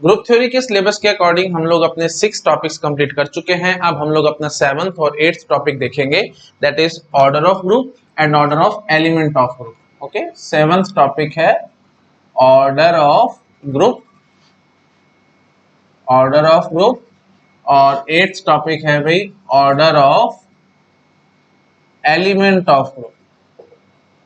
Group theory के syllabus के according हम लोग अपने 6 टॉपिक्स कंप्लीट कर चुके हैं। अब हम लोग अपना 7th और 8th टॉपिक देखेंगे, that is order of group and order of element of group. Okay, 7th topic है order of group, order of group, और 8th टॉपिक है भाई order of element of group,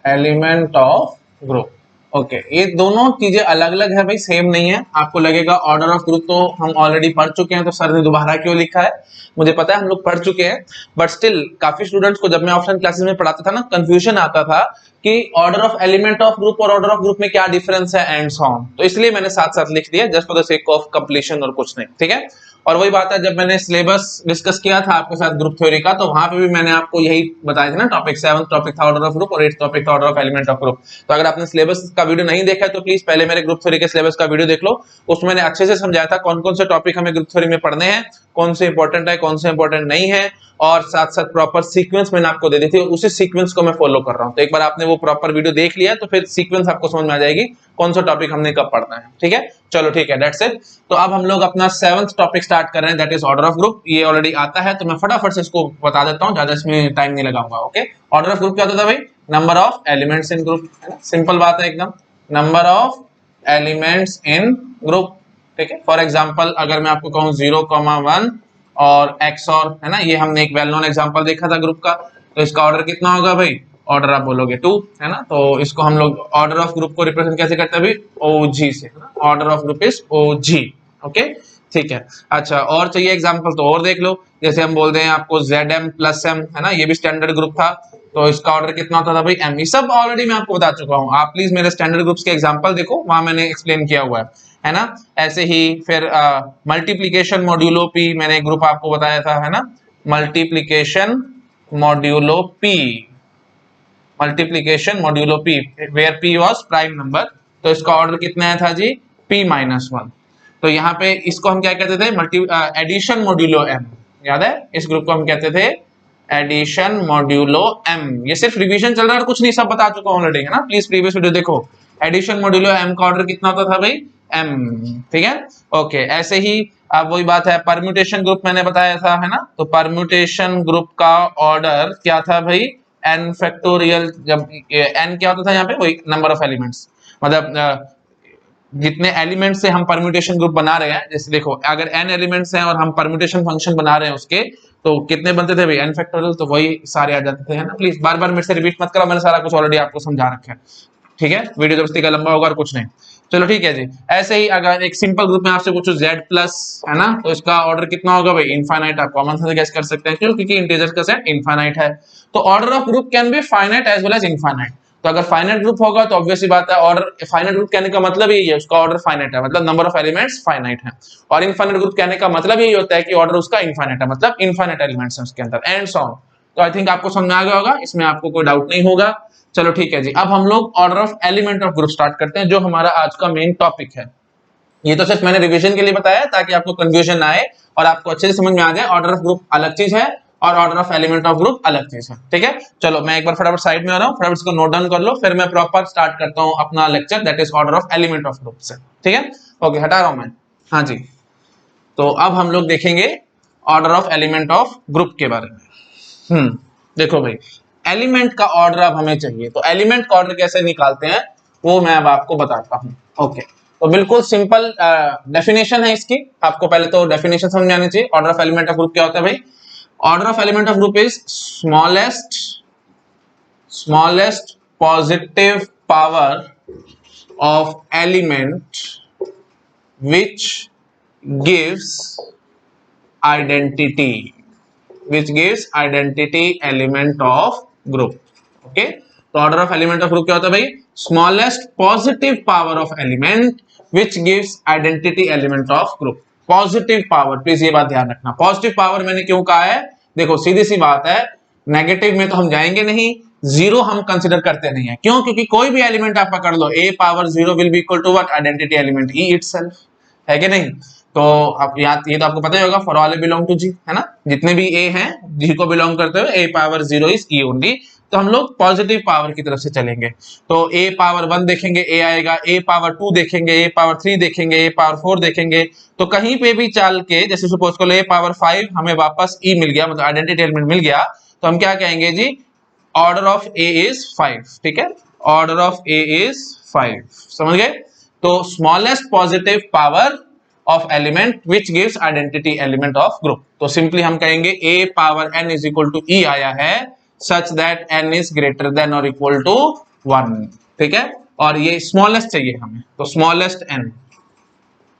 element of group. Okay, ये दोनों चीजें अलग अलग है भाई, सेम नहीं है। आपको लगेगा ऑर्डर ऑफ ग्रुप तो हम ऑलरेडी पढ़ चुके हैं, तो सर ने दोबारा क्यों लिखा है। मुझे पता है हम लोग पढ़ चुके हैं, बट स्टिल काफी स्टूडेंट्स को जब मैं ऑफलाइन क्लासेस में पढ़ाता था ना, कंफ्यूजन आता था कि order of element of group और ऑर्डर ऑफ ग्रुप में क्या डिफरेंस है एंड सो ऑन। तो इसलिए मैंने साथ साथ लिख दिया, just for the sake of completion और कुछ नहीं, ठीक है। और वही बात है, जब मैंने सिलेबस डिस्कस किया था आपके साथ ग्रुप थ्योरी का, तो वहां पे भी मैंने आपको यही बताया था ना, टॉपिक 7th टॉपिक था ऑर्डर ऑफ ग्रुप और 8th टॉपिक था order of element of group. तो अगर आपने सिलेबस का वीडियो नहीं देखा है तो प्लीज पहले मेरे ग्रुप थ्योरी के सिलेबस का वीडियो देख लो, उसमें मैंने अच्छे से समझाया था कौन कौन से टॉपिक हमें ग्रुप थ्योरी में पढ़ने हैं, कौन से इंपॉर्टेंट है कौन से इंपॉर्टेंट नहीं है, और साथ साथ प्रॉपर सीक्वेंस मैंने आपको दे दी थी, उसी सीक्वेंस को मैं फॉलो कर रहा हूं। तो एक बार आपने वो प्रॉपर वीडियो देख लिया तो फिर सीक्वेंस आपको समझ में आ जाएगी कौन सा टॉपिक हमने कब पढ़ना है, ठीक है। चलो ठीक है, दैट्स इट। तो अब हम लोग अपना 7th टॉपिक स्टार्ट कर रहे हैं, that is order of group. ये ऑलरेडी आता है तो मैं फटाफट से इसको बता देता हूं, ज्यादा इसमें टाइम नहीं लगाऊंगा। ओके, ऑर्डर ऑफ ग्रुप क्या होता था भाई? Number of elements in group, है ना, सिंपल बात है एकदम, number of elements in group, ठीक है। फॉर एग्जांपल अगर मैं आपको कहूं 0,1 और x और, है ना, ये हमने एक वेल नोन एग्जांपल देखा था ग्रुप का, तो इसका ऑर्डर कितना होगा भाई? ऑर्डर आप बोलोगे 2, है ना। तो इसको हम लोग ऑर्डर ऑफ ग्रुप को रिप्रेजेंट कैसे करते हैं भाई? OG से, है ना, order of group is OG। Okay, ठीक है। अच्छा, और चाहिए एग्जांपल तो और देख लो, जैसे हम बोल दें आपको ZM प्लस M, है ना, ये भी स्टैंडर्ड ग्रुप था, तो इसका ऑर्डर कितना होता था भाई? M। ये सब ऑलरेडी मैं आपको बता चुका हूँ, आप प्लीज मेरे स्टैंडर्ड ग्रुप्स के एग्जांपल देखो, वहां मैंने एक्सप्लेन किया हुआ है ना। ऐसे ही फिर मल्टीप्लीकेशन मॉड्यूलो P, मैंने ग्रुप आपको बताया था, है ना, multiplication modulo P, multiplication modulo P where P was prime number, तो इसका ऑर्डर कितना आया था जी? P-1। तो यहाँ पे इसको हम क्या कहते थे? एडिशन मॉड्यूलो M, याद है? इस ग्रुप को हम कहते थे एडिशन मॉड्यूलो M। ये सिर्फ रिवीजन चल रहा है, कुछ नहीं, सब बता चुका हूं ऑलरेडी, है ना। प्लीज प्रीवियस वीडियो देखो। एडिशन मॉड्यूलो M का ऑर्डर कितना होता था भाई? M, ठीक है। ओके, ऐसे ही अब वही बात है, परम्यूटेशन ग्रुप मैंने बताया था, है ना, तो परम्यूटेशन ग्रुप का ऑर्डर क्या था भाई? n factorial. जब n क्या होता था यहाँ पे? वही नंबर ऑफ एलिमेंट्स, मतलब जितने एलिमेंट्स से हम परम्यूटेशन ग्रुप बना रहे हैं, जैसे देखो अगर n एलिमेंट्स हैं और हम परम्यूटेशन फंक्शन बना रहे हैं उसके, तो कितने बनते थे भाई? n फैक्टोरियल, तो वही सारे आ जाते थे, है ना। प्लीज बार बार मेरे से रिपीट मत करो, मैंने सारा कुछ ऑलरेडी आपको समझा रखा है, ठीक है। वीडियो जबरदस्ती का लंबा होगा और कुछ नहीं। चलो ठीक है जी। ऐसे ही अगर एक सिंपल ग्रुप में आपसे पूछो Z प्लस, है ना, तो इसका ऑर्डर कितना होगा भाई? इनफाइनाइट। आप कॉमन सेंस से गैस कर सकते हैं, क्यों? क्योंकि इंटीजर का सेट इनफाइनाइट है। तो order of group can be finite as well as infinite. तो अगर फाइनाइट ग्रुप होगा तो ऑब्वियसली बात है, ऑर्डर फाइनाइट ग्रुप कहने का मतलब यही है, उसका ऑर्डर फाइनाइट है, मतलब नंबर ऑफ एलिमेंट्स फाइनाइट है। और इनफाइनाइट ग्रुप कहने का मतलब यही होता है कि ऑर्डर उसका इनफाइनाइट है, मतलब इनफाइनाइट एलिमेंट्स हैं उसके अंदर, एंड सो ऑन। तो आई थिंक आपको समझ आ गया होगा, इसमें आपको कोई डाउट नहीं होगा। चलो ठीक है जी। अब हम लोग order of element of group start करते हैं, जो हमारा आज का मेन टॉपिक है। ये तो सिर्फ मैंने रिवीजन के लिए बताया ताकि आपको कंफ्यूजन ना आए और आपको अच्छे से समझ में आ जाए, ऑर्डर ऑफ ग्रुप अलग चीज है और order of element of group अलग चीज है, ठीक है। चलो मैं एक बार फटाफट साइड में आ रहा हूँ, फटाफट इसको नोट डाउन कर लो, फिर मैं प्रॉपर स्टार्ट करता हूँ अपना lecture, that is order of element of group से, ठीक है। ओके, हटा रहा हूं मैं। हाँ जी, तो अब हम लोग देखेंगे order of element of group के बारे में। देखो भाई, एलिमेंट का ऑर्डर अब हमें चाहिए, तो एलिमेंट का ऑर्डर कैसे निकालते हैं वो मैं अब आपको बताता हूँ। ओके, तो बिल्कुल सिंपल डेफिनेशन है इसकी, आपको पहले तो डेफिनेशन समझ में आनी चाहिए। Order of element of group क्या होता है भाई? Order of element of group is smallest positive power of element which gives identity element of group। Okay, तो order of element of group क्या होता है भाई? Smallest positive power of element which gives identity element of group। Positive power, please ये बात ध्यान रखना। Positive power मैंने क्यों कहा है? देखो सीधी सी बात है, नेगेटिव में तो हम जाएंगे नहीं, जीरो हम कंसिडर करते नहीं है। क्यों? क्योंकि कोई भी एलिमेंट आप पकड़ लो, a power 0 will be equal to what? Identity element E itself, है कि नहीं? तो आप याद, ये तो आपको पता ही होगा, for all A belong to G, है ना, जितने भी A हैं G को बिलोंग करते हुए a power 0 is E only. तो हम लोग पॉजिटिव पावर की तरफ से चलेंगे। तो a पावर 1 देखेंगे a आएगा, a पावर 2 देखेंगे, a पावर 3 देखेंगे, a पावर 4 देखेंगे। तो कहीं पे भी चल के जैसे सपोज कर लो a पावर 5 हमें वापस e मिल गया, मतलब आइडेंटिटी एलिमेंट मिल गया, तो हम क्या कहेंगे जी, ऑर्डर ऑफ a इज 5। ठीक है, ऑर्डर ऑफ a इज 5, समझ गए। तो smallest positive power of element which gives identity element of group. तो सिंपली हम कहेंगे a power n is equal to e आया है such that n is greater than और इक्वल टू 1। ठीक है, और ये स्मॉलेस्ट चाहिए हमें, तो स्मॉलेस्ट n।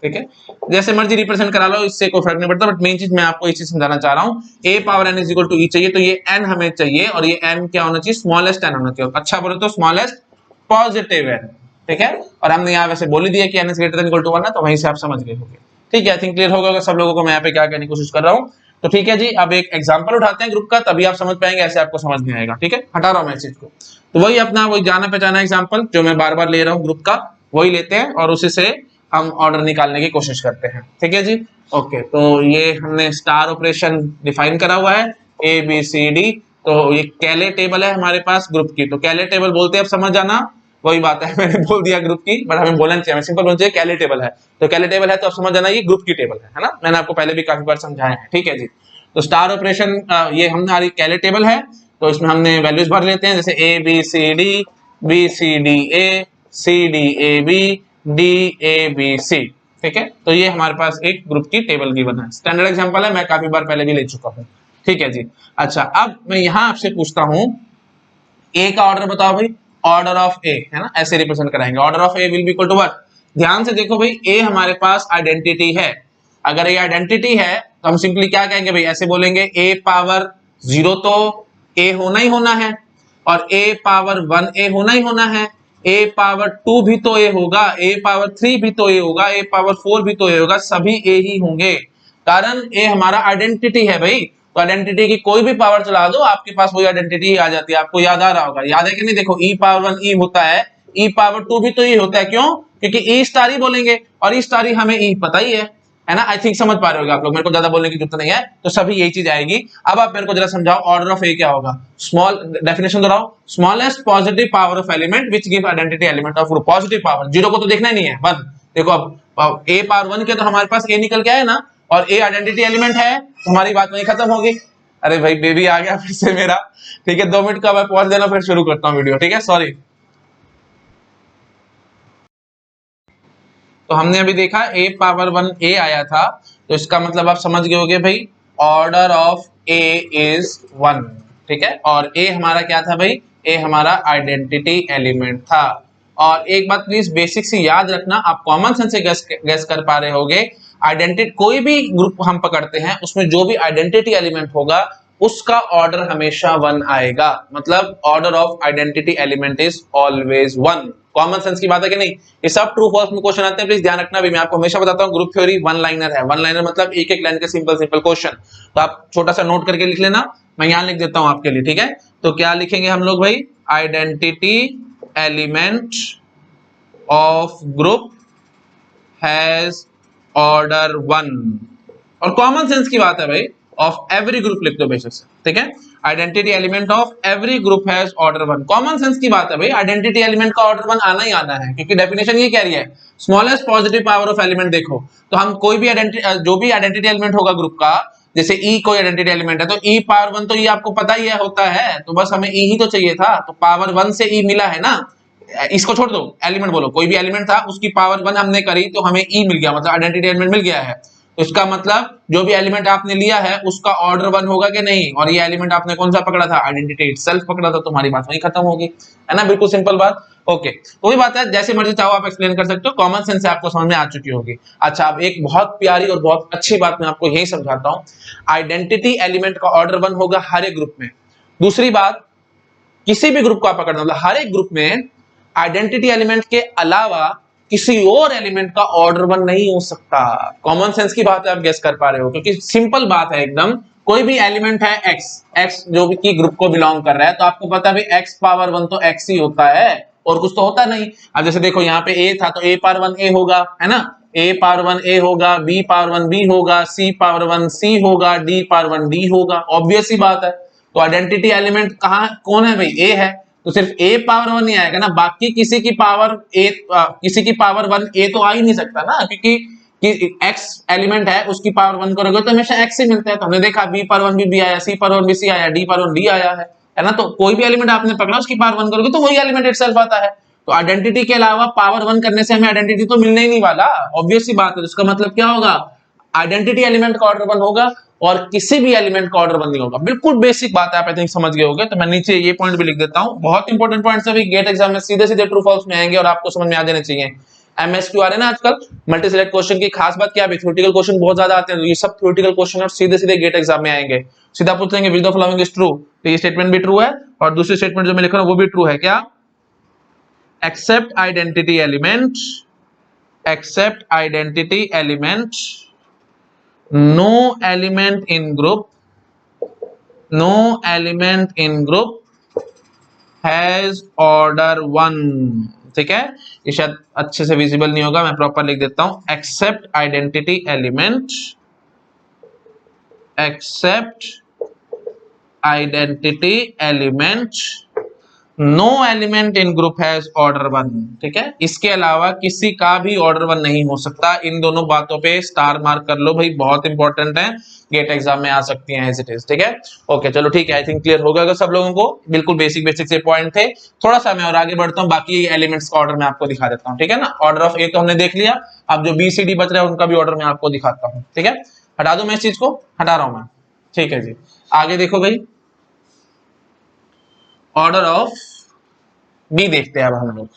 ठीक है, जैसे मर्जी रिप्रेजेंट करा लो, इससे कोई फर्क नहीं पड़ता, बट मेन चीज मैं आपको इस चीज समझाना चाह रहा हूं, a power n is equal to e चाहिए, तो ये n हमें चाहिए, और ये n क्या होना चाहिए, स्मॉलेस्ट n होना चाहिए। अच्छा बोले तो स्मॉलेस्ट पॉजिटिव n। ठीक है, और हमने यहाँ वैसे बोल ही दिया कि n is greater than equal to 1 है, तो वहीं से आप समझ गए होंगे। ठीक है, आई थिंक क्लियर होगा सब लोगों को मैं यहाँ पे क्या कहने की कोशिश कर रहा हूँ। तो ठीक है जी, अब एक एग्जांपल उठाते हैं ग्रुप का, तभी आप समझ पाएंगे, ऐसे आपको समझ नहीं आएगा। ठीक है, हटा रहा हूं मैं इस चीज को। तो वही अपना वही जाना पहचाना एग्जांपल जो मैं बार बार ले रहा हूँ ग्रुप का, वही लेते हैं और उसी से हम ऑर्डर निकालने की कोशिश करते हैं। ठीक है जी, ओके। तो ये हमने स्टार ऑपरेशन डिफाइन करा हुआ है, ए बी सी डी। तो ये कैले टेबल है हमारे पास ग्रुप की, तो कैले टेबल बोलते हैं, अब समझ जाना, वही बात है मैंने बोल दिया ग्रुप की, बट हमें बोलना चाहिए, सिंपल बोलना चाहिए कैले टेबल है। तो कैले टेबल है तो अब समझ जाना ये ग्रुप की टेबल है ना, मैंने आपको पहले भी काफी बार समझाया है। ठीक है जी, तो स्टार ऑपरेशन ये हमारी कैले टेबल है, तो इसमें हमने वैल्यूज भर लेते हैं, जैसे A B C D A, C D A B, D A B C. ठीक है, तो ये हमारे पास एक ग्रुप की टेबल गिवन है, स्टैंडर्ड एग्जांपल है, मैं काफी बार पहले भी ले चुका हूँ। ठीक है जी, अच्छा अब मैं यहाँ आपसे पूछता हूँ ए का ऑर्डर बताओ भाई, ऑर्डर ऑफ ए है ना, ऐसे रिप्रेजेंट कराएंगे, order of a will be equal to what. ध्यान से देखो भाई, ए हमारे पास आइडेंटिटी है, अगर ये आइडेंटिटी है तो हम सिंपली क्या कहेंगे भाई, ऐसे बोलेंगे ए पावर 0 तो ए होना ही होना है, और ए पावर 1 ए होना ही होना है, ए पावर 2 भी तो ए होगा, ए पावर 3 भी तो ए होगा, ए पावर 4 भी तो ए होगा, सभी ए ही होंगे, कारण ए हमारा आइडेंटिटी है भाई। तो आइडेंटिटी की कोई भी पावर चला दो, आपके पास वही आइडेंटिटी आ जाती है। आपको याद आ रहा होगा, याद है कि नहीं, देखो ई पावर 1 ई होता है, ई पावर 2 भी तो ई होता है, क्यों, क्योंकि ई स्टार ही बोलेंगे, और ई स्टार ही हमें ई पता ही है ना। आई थिंक समझ पा रहे होगे आप लोग, मेरे को ज्यादा बोलने की जरूरत नहीं है, तो सभी यही चीज आएगी। अब आप मेरे को जरा समझाओ ऑर्डर ऑफ ए क्या होगा, स्मॉल डेफिनेशन दोहराओ, smallest positive power of element which give identity element of group. Positive power, zero को तो देखना ही नहीं है, 1। देखो अब ए पावर 1 के तो हमारे पास ए निकल के आया ना, और ए आइडेंटिटी एलिमेंट है, तो हमारी बात वहीं खत्म होगी। अरे भाई बेबी आ गया फिर से मेरा। ठीक है, 2 मिनट का मैं पॉज देना, फिर शुरू करता हूँ वीडियो। ठीक है, सॉरी। तो हमने अभी देखा a पावर 1 a आया था, तो इसका मतलब आप समझ गए होंगे भाई, ऑर्डर ऑफ a इज 1। ठीक है, और a हमारा क्या था भाई, a हमारा आइडेंटिटी एलिमेंट था। और एक बात प्लीज बेसिक से याद रखना, आप कॉमन सेंस से गेस कर पा रहे होगे, आइडेंटिटी कोई भी ग्रुप हम पकड़ते हैं उसमें जो भी आइडेंटिटी एलिमेंट होगा उसका ऑर्डर हमेशा 1 आएगा, मतलब order of identity element is always 1। Common sense की बात है कि नहीं, ये सब ट्रू फॉल्स में क्वेश्चन आते हैं, प्लीज ध्यान रखना भी। मैं आपको हमेशा बताता हूँ ग्रुप थ्योरी 1 लाइनर है, 1 लाइनर मतलब एक एक लाइन के सिंपल सिंपल क्वेश्चन। तो आप छोटा सा नोट करके लिख लेना, मैं यहाँ लिख देता हूँ आपके लिए। ठीक है, तो क्या लिखेंगे हम लोग भाई, identity element of group has order 1, और कॉमन सेंस की बात है भाई, ऑफ एवरी ग्रुप लिख दो बेशक से। ठीक है, identity element of every group has order 1। Common sense की बात है भाई, आइडेंटिटी एलिमेंट का ऑर्डर 1 आना ही आना है, क्योंकि डेफिनेशन ये कह रही है smallest positive power of element. देखो तो हम कोई भी जो भी आइडेंटिटी एलिमेंट होगा ग्रुप का, जैसे ई कोई आइडेंटिटी एलिमेंट है, तो ई पावर 1 तो ये आपको पता ही है होता है, तो बस हमें ई ही तो चाहिए था, तो पावर 1 से ई मिला है ना। इसको छोड़ दो, एलिमेंट बोलो, कोई भी एलिमेंट था उसकी पावर 1 हमने करी तो हमें ई मिल गया, मतलब आइडेंटिटी एलिमेंट मिल गया है। तो इसका मतलब जो भी एलिमेंट आपने लिया है उसका ऑर्डर 1 होगा कि नहीं, और ये एलिमेंट आपने कौन सा पकड़ा था, आइडेंटिटी इटसेल्फ पकड़ा था, तुम्हारी बात वहीं खत्म होगी, है ना, बिल्कुल सिंपल बात। ओके, तो वही बात है, जैसे मर्जी चाहो आप एक्सप्लेन कर सकते हो, कॉमन सेंस से आपको समझ में आ चुकी होगी। अच्छा, अब एक बहुत प्यारी और बहुत अच्छी बात मैं आपको यही समझाता हूँ, आइडेंटिटी एलिमेंट का ऑर्डर 1 होगा हर एक ग्रुप में। दूसरी बात, किसी भी ग्रुप को आप पकड़ना, मतलब हर एक ग्रुप में आइडेंटिटी एलिमेंट के अलावा किसी और एलिमेंट का ऑर्डर 1 नहीं हो सकता। कॉमन सेंस की बात है, आप गेस कर पा रहे हो, क्योंकि सिंपल बात है एकदम, कोई भी एलिमेंट है x जो भी की ग्रुप को बिलोंग कर रहा है, तो आपको पता है x पावर 1 तो x ही होता है, और कुछ तो होता नहीं। अब जैसे देखो यहाँ पे a था, तो a पावर 1 a होगा, है ना, a पावर 1 a होगा, b पावर 1 b होगा, c पावर 1 c होगा, d पावर 1 d होगा, ऑब्वियस ही बात है। तो आइडेंटिटी एलिमेंट कहाँ कौन है भाई, ए है, तो सिर्फ ए पावर 1 ही आएगा ना, बाकी किसी की पावर ए, किसी की पावर 1 ए तो आ ही नहीं सकता ना, क्योंकि कि एक्स एलिमेंट है उसकी पावर 1 करोगे तो हमेशा एक्स ही मिलता है। तो हमने देखा बी पावर 1 भी बी आया, सी पावर 1 भी सी आया, डी पावर 1 डी आया है ना। तो कोई भी एलिमेंट आपने पकड़ा उसकी पावर 1 करोगे तो वही एलिमेंट इटसेल्फ आता है। तो आइडेंटिटी के अलावा पावर 1 करने से हमें आइडेंटिटी तो मिलने ही नहीं वाला, ऑब्वियस सी बात है। इसका मतलब क्या होगा, आइडेंटिटी एलिमेंट का ऑर्डर 1 होगा और किसी भी एलिमेंट का ऑर्डर 1 नहीं होगा। बिल्कुल बेसिक बात है, आप आई थिंक समझ गए होंगे। तो मैं नीचे ये पॉइंट भी लिख देता हूं, बहुत इंपॉर्टेंट पॉइंट्स है, गेट एग्जाम में सीधे सीधे ट्रू फॉल्स में आएंगे और आपको समझ में आ जाने चाहिए। एमएसक्यू आ रहे हैं ना आजकल मल्टी सिलेक्ट क्वेश्चन की, खास बात क्या है, थ्योरेटिकल क्वेश्चन बहुत ज्यादा आते हैं, तो ये सब थ्योरेटिकल क्वेश्चन और सीधे सीधे गेट एग्जाम में आएंगे। सीधा पूछेंगे which the following is true, तो ये स्टेटमेंट भी ट्रू है और दूसरी स्टेटमेंट जो मैं लिख रहा हूं वो भी ट्रू है। क्या, except identity element, except identity element, no element in group, no element in group has order 1। ठीक है, ये शायद अच्छे से विजिबल नहीं होगा, मैं प्रॉपर लिख देता हूं, except identity element, except identity element, no element in group has order 1। ठीक है, इसके अलावा किसी का भी ऑर्डर 1 नहीं हो सकता। इन दोनों बातों पे स्टार मार्क कर लो भाई, बहुत इंपॉर्टेंट है, गेट एग्जाम में आ सकती हैं एज इट इज। ठीक है, ओके चलो ठीक है, आई थिंक क्लियर हो गया सब लोगों को। बिल्कुल बेसिक बेसिक से पॉइंट थे, थोड़ा सा मैं और आगे बढ़ता हूँ, बाकी एलिमेंट्स का ऑर्डर मैं आपको दिखा देता हूँ। ठीक है ना, ऑर्डर ऑफ ए तो हमने देख लिया, अब जो बी सी डी बच रहा है उनका भी ऑर्डर मैं आपको दिखाता हूँ। ठीक है, हटा दो, मैं इस चीज को हटा रहा हूं मैं। ठीक है जी, आगे देखो भाई, ऑर्डर ऑफ बी देखते हैं अब हम लोग।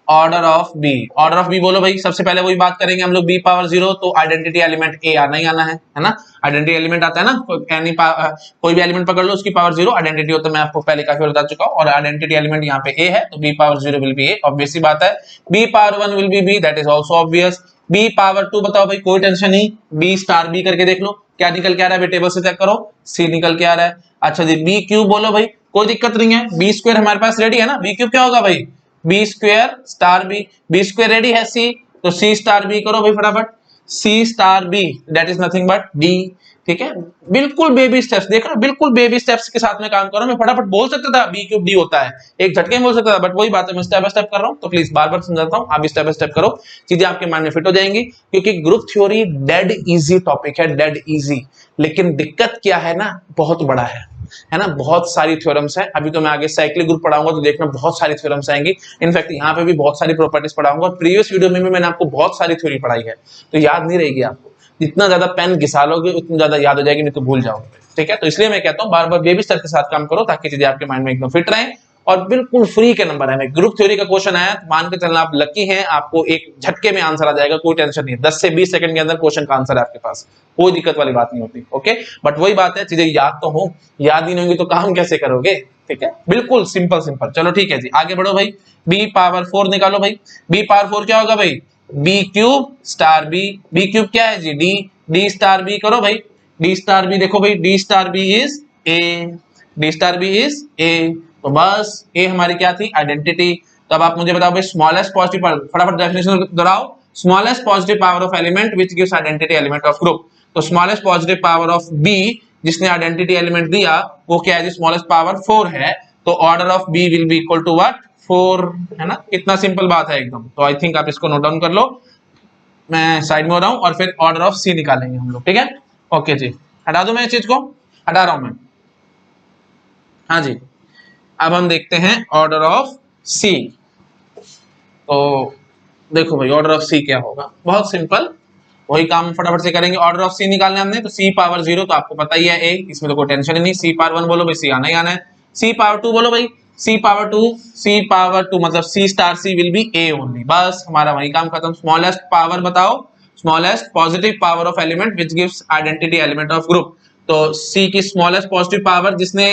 Order of b, order of b बोलो भाई, सबसे पहले वही बात करेंगे हम लोग, बी पावर 0 तो आइडेंटिटी एलिमेंट ए आना ही आना है ना। आइडेंटिटी एलिमेंट आता है ना, कोई भी एलिमेंट पकड़ लो उसकी पावर 0 आइडेंटिटी होता है, मैं आपको पहले काफी बता चुका हूं। और आइडेंटिटी एलिमेंट यहाँ पे ए है तो B power 0 will be A, obvious सी बात है। B power 1 will be B, that is also obvious. B power 2 बताओ भाई, कोई टेंशन नहीं, बी स्टार बी करके देख लो क्या निकल के आ रहा है, टेबल से चेक करो, सी निकल के आ रहा है। अच्छा जी, बी क्यूब बोलो भाई, कोई दिक्कत नहीं है, बी स्क्वायर हमारे पास रेडी है ना, बी क्यूब क्या होगा भाई, B square star B, B square ready है सी, तो सी स्टार बी करो भाई फटाफट, C star B that is nothing but D. ठीक है, बिल्कुल बेबी स्टेप्स देख रहे हो, बिल्कुल बेबी स्टेप्स के साथ में काम करो। मैं फटाफट बोल सकता था बी क्यूब डी होता है, एक झटके में बोल सकता था, बट वही बात है मैं स्टेप बाय स्टेप कर रहा हूं, तो प्लीज बार बार समझाता हूं, आप भी स्टेप बाय स्टेप करो, चीजें आपके माइंड में फिट हो जाएंगी। क्योंकि group theory dead easy topic है, डेड इजी, लेकिन दिक्कत क्या है ना, बहुत बड़ा है ना, बहुत सारी थ्योरम्स है। अभी तो मैं आगे साइक्लिक ग्रुप पढ़ाऊंगा तो देखना बहुत सारी थ्योरम्स आएंगी, इनफैक्ट यहाँ पे भी बहुत सारी प्रॉपर्टीज पढ़ाऊंगा, और प्रीवियस वीडियो में भी मैंने आपको बहुत सारी थ्योरी पढ़ाई है, तो याद नहीं रहेगी आपको, जितना ज्यादा पेन घिसा लोगे उतनी ज्यादा याद हो जाएगी, नहीं तो भूल जाओगे। ठीक है, तो इसलिए मैं कहता हूँ बार बार बेबी स्टेप के साथ काम करो ताकि चीजें आपके माइंड में एकदम फिट रहें। और बिल्कुल फ्री के नंबर है, ग्रुप थ्योरी का क्वेश्चन आया मान के चलना आप लकी हैं, आपको एक झटके में आंसर आ जाएगा, कोई टेंशन नहीं है, 10 से 20 सेकंड के अंदर क्वेश्चन का आंसर है आपके पास, कोई दिक्कत वाली बात नहीं होती। ओके, बट वही बात है, चीजें याद तो हो, याद ही नहीं होंगी तो काम कैसे करोगे। ठीक है, बिल्कुल सिंपल सिंपल। चलो ठीक है जी, आगे बढ़ो भाई, बी पावर 4 निकालो भाई, बी पावर 4 क्या होगा भाई, b cube star B, b cube क्या है जी, डी, डी स्टार बी करो भाई, डी स्टार बी देखो भाई, d star b is a, d star b is a, तो बस ए हमारी क्या थी, आइडेंटिटी। तो अब आप मुझे बताओ भाई, स्मॉलेस्ट पॉजिटिव पावर, फटाफट डेफिनेशन दोहराओ, smallest positive power of element which gives identity element of group. तो smallest positive power of B जिसने आइडेंटिटी एलिमेंट दिया वो क्या है, स्मॉलेस्ट पावर 4 है, तो order of B will be equal to what, 4, है ना, कितना सिंपल बात है एकदम। तो आई थिंक आप इसको नोट डाउन कर लो, मैं साइड में हो रहा हूं, और फिर ऑर्डर ऑफ सी निकालेंगे हम लोग। ठीक है, ओके जी, हटा दो मैं इस चीज को, हटा रहा हूं मैं। हाँ जी, अब हम देखते हैं ऑर्डर ऑफ सी। तो देखो भाई, ऑर्डर ऑफ सी क्या होगा, बहुत सिंपल, वही काम फटाफट से करेंगे। ऑर्डर ऑफ सी निकालना हमने, तो सी पावर 0 तो आपको पता ही है ए, इसमें तो कोई टेंशन ही नहीं। सी पावर 1 बोलो भाई, सी आना ही आना है। सी पावर 2 बोलो भाई, सी पावर 2, सी पावर 2 मतलब C star C will be A only, बस हमारा वही काम खत्म। स्मॉलेस्ट पावर बताओ, smallest positive power of element which gives identity element of group. तो सी की स्मॉलेस्ट पॉजिटिव पावर जिसने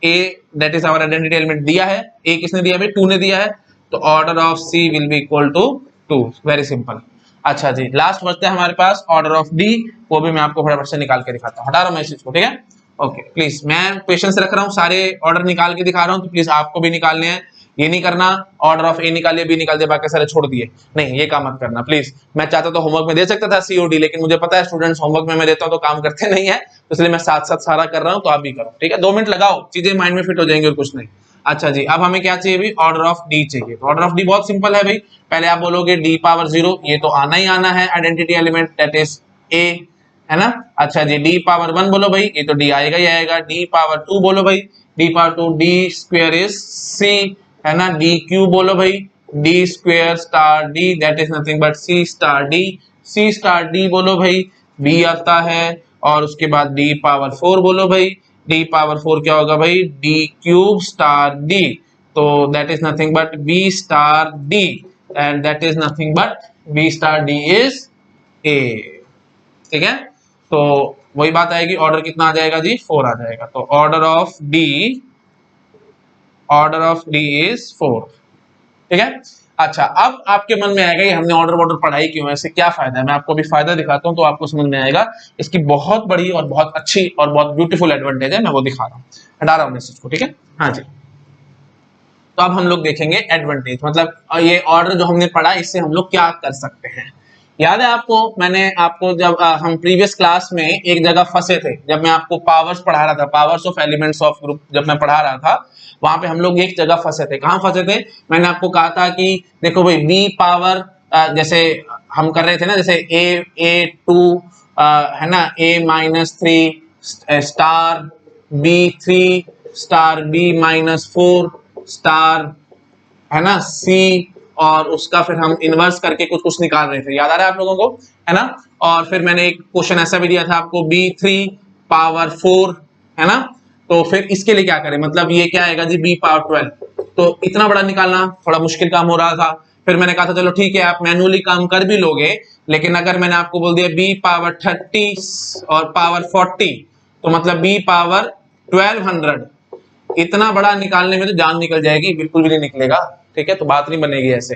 A that is our identity element दिया है, ए किसने दिया भाई, 2 ने दिया है, तो order of c will be equal to 2, very simple. अच्छा जी, लास्ट बचता है हमारे पास ऑर्डर ऑफ डी, वो भी मैं आपको फटाफट से निकाल के दिखाता हूँ, हटा रहा हूँ मैं इस चीज को। ठीक है, ओके, प्लीज मैं पेशेंस रख रहा हूँ, सारे ऑर्डर निकाल के दिखा रहा हूँ, तो प्लीज आपको भी निकालने हैं, ये नहीं करना ऑर्डर ऑफ ए निकालिए बी निकाल दिया बाकी सारे छोड़ दिए, नहीं ये काम मत करना प्लीज। मैं चाहता तो होमवर्क में दे सकता था सीओडी, लेकिन मुझे पता है स्टूडेंट्स होमवर्क में मैं देता हूं तो काम करते नहीं है, तो इसलिए मैं साथ साथ सारा कर रहा हूं, तो आप भी करो, ठीक है। 2 मिनट लगाओ, चीजें माइंड में फिट हो जाएंगी और कुछ नहीं। अच्छा जी, अब हमें क्या चाहिए भाई, ऑर्डर ऑफ डी चाहिए। तो ऑर्डर ऑफ डी बहुत सिंपल है भाई, पहले आप बोलोगे डी पावर 0, ये तो आना ही आना है identity element, that is a, है ना। अच्छा जी, डी पावर 1 बोलो भाई, ये तो डी आएगा ही आएगा। डी पावर 2 बोलो भाई, d power 2 d square is c, है ना। डी क्यूब बोलो भाई, d square star d, that is nothing but c star d. C star d बोलो भाई, बी आता है, और उसके बाद डी पावर 4 बोलो भाई, डी पावर 4 क्या होगा भाई, डी क्यूब स्टार डी, तो that is nothing but b star d, and that is nothing but b star d is a, ठीक है। तो वही बात आएगी, ऑर्डर कितना आ जाएगा जी, 4 आ जाएगा। तो ऑर्डर ऑफ डी इज 4, ठीक है। अच्छा, अब आपके मन में आएगा ये हमने ऑर्डर पढ़ाई क्यों है, इससे क्या फायदा है। मैं आपको भी फायदा दिखाता हूं तो आपको समझ में आएगा। इसकी बहुत बड़ी और बहुत अच्छी और बहुत ब्यूटीफुल एडवांटेज है, मैं वो दिखा रहा हूँ, हटा रहा हूँ मैसेज को, ठीक है। हाँ जी, तो अब हम लोग देखेंगे एडवांटेज, मतलब ये ऑर्डर जो हमने पढ़ा इससे हम लोग क्या कर सकते हैं। याद है आपको, मैंने आपको जब हम प्रीवियस क्लास में एक जगह फंसे थे, जब मैं आपको पावर्स पढ़ा रहा था, powers of elements of group जब मैं पढ़ा रहा था, वहां पे हम लोग एक जगह फंसे थे। कहाँ फंसे थे, मैंने आपको कहा था कि देखो भाई बी पावर, जैसे हम कर रहे थे ना, जैसे a2 है ना, a-3 star b3 star b-4 star, है ना, सी, और उसका फिर हम इनवर्स करके कुछ कुछ निकाल रहे थे, याद आ रहा है आप लोगों को, है ना। और फिर मैंने एक क्वेश्चन ऐसा भी दिया था आपको, b3 पावर 4, है ना। तो फिर इसके लिए क्या करें, मतलब ये क्या आएगा जी, b पावर 12, तो इतना बड़ा निकालना थोड़ा मुश्किल काम हो रहा था। फिर मैंने कहा था चलो ठीक है, आप मैनुअली काम कर भी लोगे, लेकिन अगर मैंने आपको बोल दिया b पावर 30 और पावर 40, तो मतलब b पावर 1200, इतना बड़ा निकालने में तो जान निकल जाएगी, बिल्कुल भी नहीं निकलेगा, ठीक है। तो बात नहीं बनेगी ऐसे।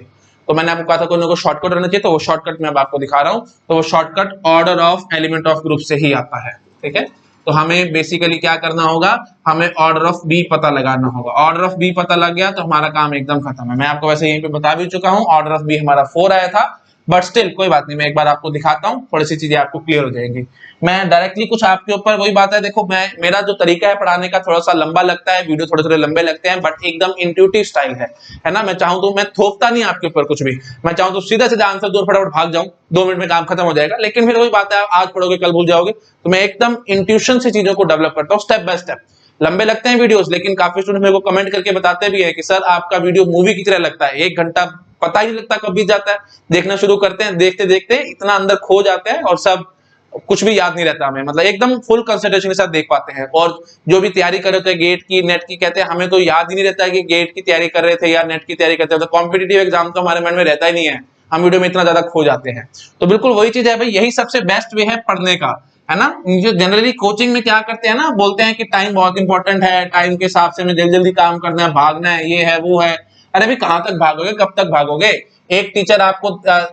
तो मैंने आपको कहा था कोई शॉर्टकट रहना चाहिए, तो वो शॉर्टकट मैं अब आपको दिखा रहा हूं। तो वो shortcut order of element of group से ही आता है, ठीक है। तो हमें बेसिकली क्या करना होगा, हमें ऑर्डर ऑफ बी पता लगाना होगा। ऑर्डर ऑफ बी पता लग गया तो हमारा काम एकदम खत्म है। मैं आपको वैसे यहीं पे बता भी चुका हूं, ऑर्डर ऑफ बी हमारा 4 आया था, बट स्टिल कोई बात नहीं, मैं एक बार आपको दिखाता हूं, थोड़ी सी चीजें आपको क्लियर हो जाएंगी। मैं डायरेक्टली कुछ आपके ऊपर, वही बात है, देखो मेरा जो तरीका है पढ़ाने का थोड़ा सा लंबा लगता है, वीडियो थोड़े थोड़े लंबे लगते हैं, बट एकदम इंट्यूटिव स्टाइल है ना। मैं चाहूं तो मैं थोपता नहीं आपके ऊपर कुछ भी, मैं चाहूं तो सीधा सीधा आंसर दूर फटाफट भाग जाऊं, 2 मिनट में काम खत्म हो जाएगा। लेकिन फिर वही बात है, आज पढ़ोगे कल भूल जाओगे, तो मैं एकदम इंट्यूशन से चीजों को डेवलप करता हूँ, स्टेप बाय स्टेप। लंबे लगते हैं वीडियोस, लेकिन काफी स्टूडेंट मेरे को कमेंट करके बताते भी है कि सर आपका वीडियो मूवी की तरह लगता है, 1 घंटा पता ही नहीं लगता कब बीत जाता है। देखना शुरू करते हैं, देखते देखते इतना अंदर खो जाते हैं और सब कुछ भी याद नहीं रहता हमें, मतलब एकदम फुल कंसंट्रेशन के साथ देख पाते हैं। और जो भी तैयारी कर रहे थे गेट की, नेट की, कहते हैं हमें तो याद ही नहीं रहता है कि गेट की तैयारी कर रहे थे या नेट की तैयारी करते थे। कॉम्पिटिटिव एग्जाम तो हमारे मन में रहता ही नहीं है, हम वीडियो में इतना ज्यादा खो जाते हैं। तो बिल्कुल वही चीज है भाई, यही सबसे बेस्ट वे है पढ़ने का, है ना। जो जनरली कोचिंग में क्या करते हैं ना, बोलते हैं कि टाइम बहुत इंपॉर्टेंट है, टाइम के हिसाब से हमें जल्दी जल्दी काम करना है, भागना है, ये है वो है। अरे भाई कहां तक भागोगे, कब तक भागोगे। एक टीचर आपको